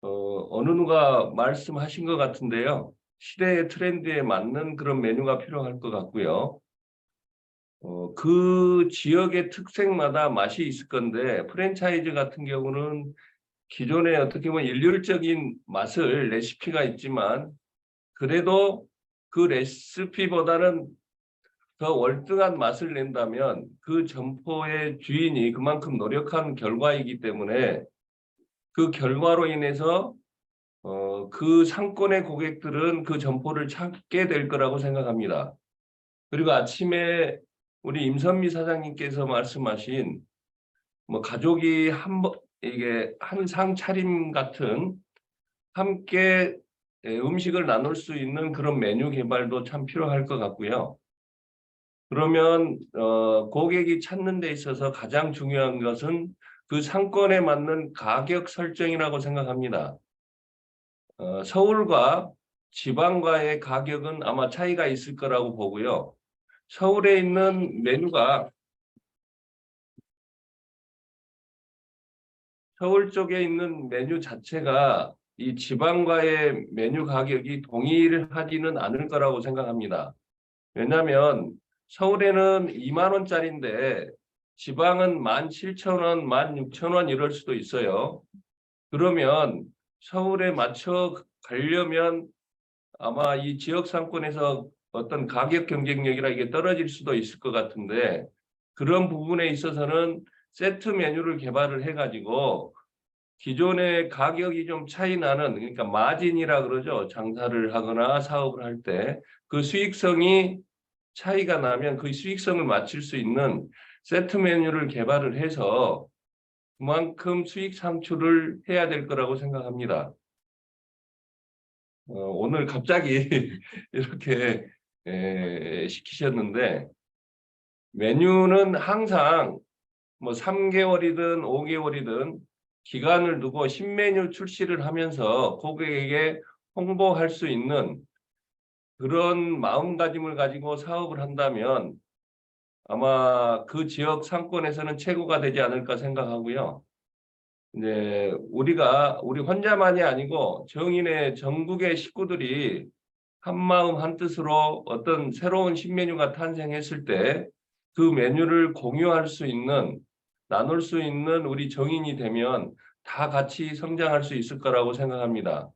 어느 누가 말씀하신 것 같은데요. 시대의 트렌드에 맞는 그런 메뉴가 필요할 것 같고요. 그 지역의 특색마다 맛이 있을 건데 프랜차이즈 같은 경우는 기존에 어떻게 보면 일률적인 맛을 레시피가 있지만 그래도 그 레시피보다는 더 월등한 맛을 낸다면 그 점포의 주인이 그만큼 노력한 결과이기 때문에 그 결과로 인해서 그 상권의 고객들은 그 점포를 찾게 될 거라고 생각합니다. 그리고 아침에 우리 임선미 사장님께서 말씀하신 뭐 가족이 이게 한 상 차림 같은 함께 음식을 나눌 수 있는 그런 메뉴 개발도 참 필요할 것 같고요. 그러면 고객이 찾는 데 있어서 가장 중요한 것은 그 상권에 맞는 가격 설정이라고 생각합니다. 서울과 지방과의 가격은 아마 차이가 있을 거라고 보고요. 서울에 있는 메뉴가 서울 쪽에 있는 메뉴 자체가 이 지방과의 메뉴 가격이 동일하지는 않을 거라고 생각합니다. 왜냐하면 서울에는 2만 원짜리인데 지방은 17,000원, 16,000원 이럴 수도 있어요. 그러면 서울에 맞춰 가려면 아마 이 지역 상권에서 어떤 가격 경쟁력이라 이게 떨어질 수도 있을 것 같은데 그런 부분에 있어서는 세트 메뉴를 개발을 해가지고 기존의 가격이 좀 차이 나는 그러니까 마진이라 그러죠. 장사를 하거나 사업을 할 때 그 수익성이 차이가 나면 그 수익성을 맞출 수 있는 세트 메뉴를 개발을 해서 그만큼 수익 창출을 해야 될 거라고 생각합니다. 오늘 갑자기 이렇게 시키셨는데 메뉴는 항상 뭐 3개월이든 5개월이든 기간을 두고 신메뉴 출시를 하면서 고객에게 홍보할 수 있는 그런 마음가짐을 가지고 사업을 한다면 아마 그 지역 상권에서는 최고가 되지 않을까 생각하고요. 이제 우리 혼자만이 아니고 정인의 전국의 식구들이 한 마음 한 뜻으로 어떤 새로운 신메뉴가 탄생했을 때 그 메뉴를 공유할 수 있는, 나눌 수 있는 우리 정인이 되면 다 같이 성장할 수 있을 거라고 생각합니다.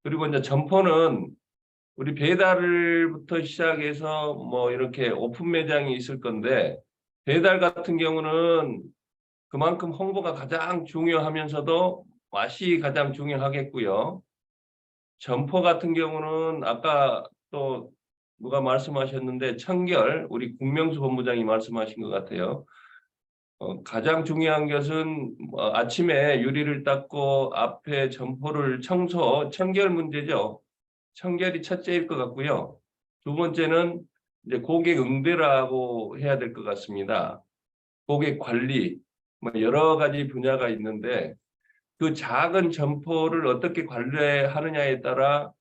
그리고 이제 점포는 우리 배달부터 시작해서 뭐 이렇게 오픈 매장이 있을 건데, 배달 같은 경우는 그만큼 홍보가 가장 중요하면서도 맛이 가장 중요하겠고요. 점포 같은 경우는 아까 또 누가 말씀하셨는데 청결, 우리 국명수 본부장이 말씀하신 것 같아요. 가장 중요한 것은 아침에 유리를 닦고 앞에 점포를 청결 문제죠. 청결이 첫째일 것 같고요. 두 번째는 이제 고객 응대라고 해야 될 것 같습니다. 고객 관리, 뭐 여러 가지 분야가 있는데 그 작은 점포를 어떻게 관리하느냐에 따라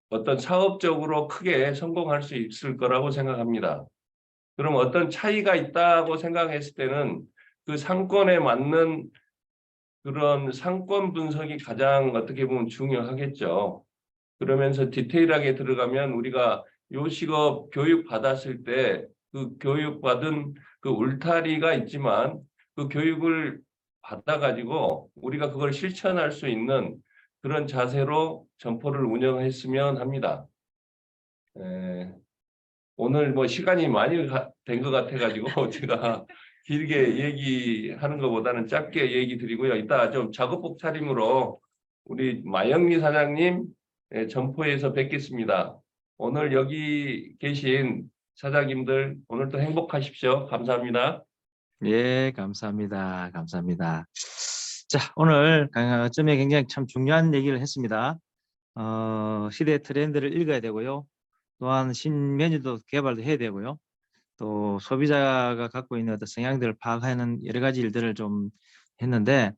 어떤 사업적으로 크게 성공할 수 있을 거라고 생각합니다. 그럼 어떤 차이가 있다고 생각했을 때는 그 상권에 맞는 그런 상권 분석이 가장 어떻게 보면 중요하겠죠. 그러면서 디테일하게 들어가면 우리가 요식업 교육 받았을 때 그 교육받은 그 울타리가 있지만 그 교육을 받아가지고 우리가 그걸 실천할 수 있는 그런 자세로 점포를 운영했으면 합니다. 오늘 뭐 시간이 많이 된 것 같아가지고 제가 길게 얘기하는 것보다는 짧게 얘기 드리고요. 이따 좀 작업복 차림으로 우리 마영미 사장님 점포에서 뵙겠습니다. 오늘 여기 계신 사장님들 오늘도 행복하십시오. 감사합니다. 예, 감사합니다. 감사합니다. 자, 오늘 강점에 굉장히 참 중요한 얘기를 했습니다. 시대 트렌드를 읽어야 되고요. 또한 신메뉴도 개발도 해야 되고요. 또 소비자가 갖고 있는 어떤 성향들을 파악하는 여러 가지 일들을 좀 했는데,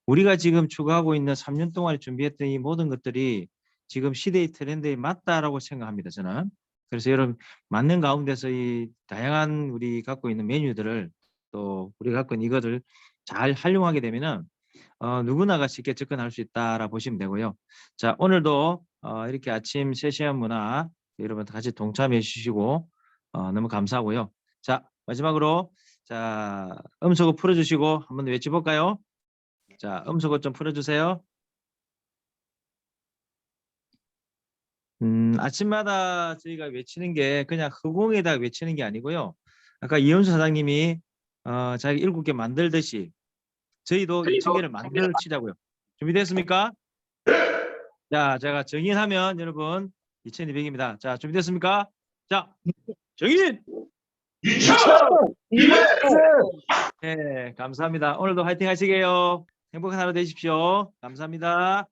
우리가 지금 추구하고 있는 3년 동안에 준비했던 이 모든 것들이 지금 시대의 트렌드에 맞다라고 생각합니다, 저는. 그래서 여러분 맞는 가운데서 이 다양한 우리 갖고 있는 메뉴들을 또 우리가 갖고 있는 이것을 잘 활용하게 되면은 누구나가 쉽게 접근할 수 있다라 보시면 되고요. 자, 오늘도 이렇게 아침 세시간 문화 여러분 같이 동참해 주시고 너무 감사하고요. 자, 마지막으로 자, 음소거 풀어주시고 한번 외쳐볼까요? 자, 음소거 좀 풀어주세요. 아침마다 저희가 외치는 게 그냥 허공에다 외치는 게 아니고요. 아까 이현수 사장님이 자기 7개 만들듯이 저희도 2,000개를 만들치자고요. 준비됐습니까? 자, 제가 정인하면 여러분 2,200입니다. 자, 준비됐습니까? 자, 정인! 네, 감사합니다. 오늘도 화이팅 하시게요. 행복한 하루 되십시오. 감사합니다.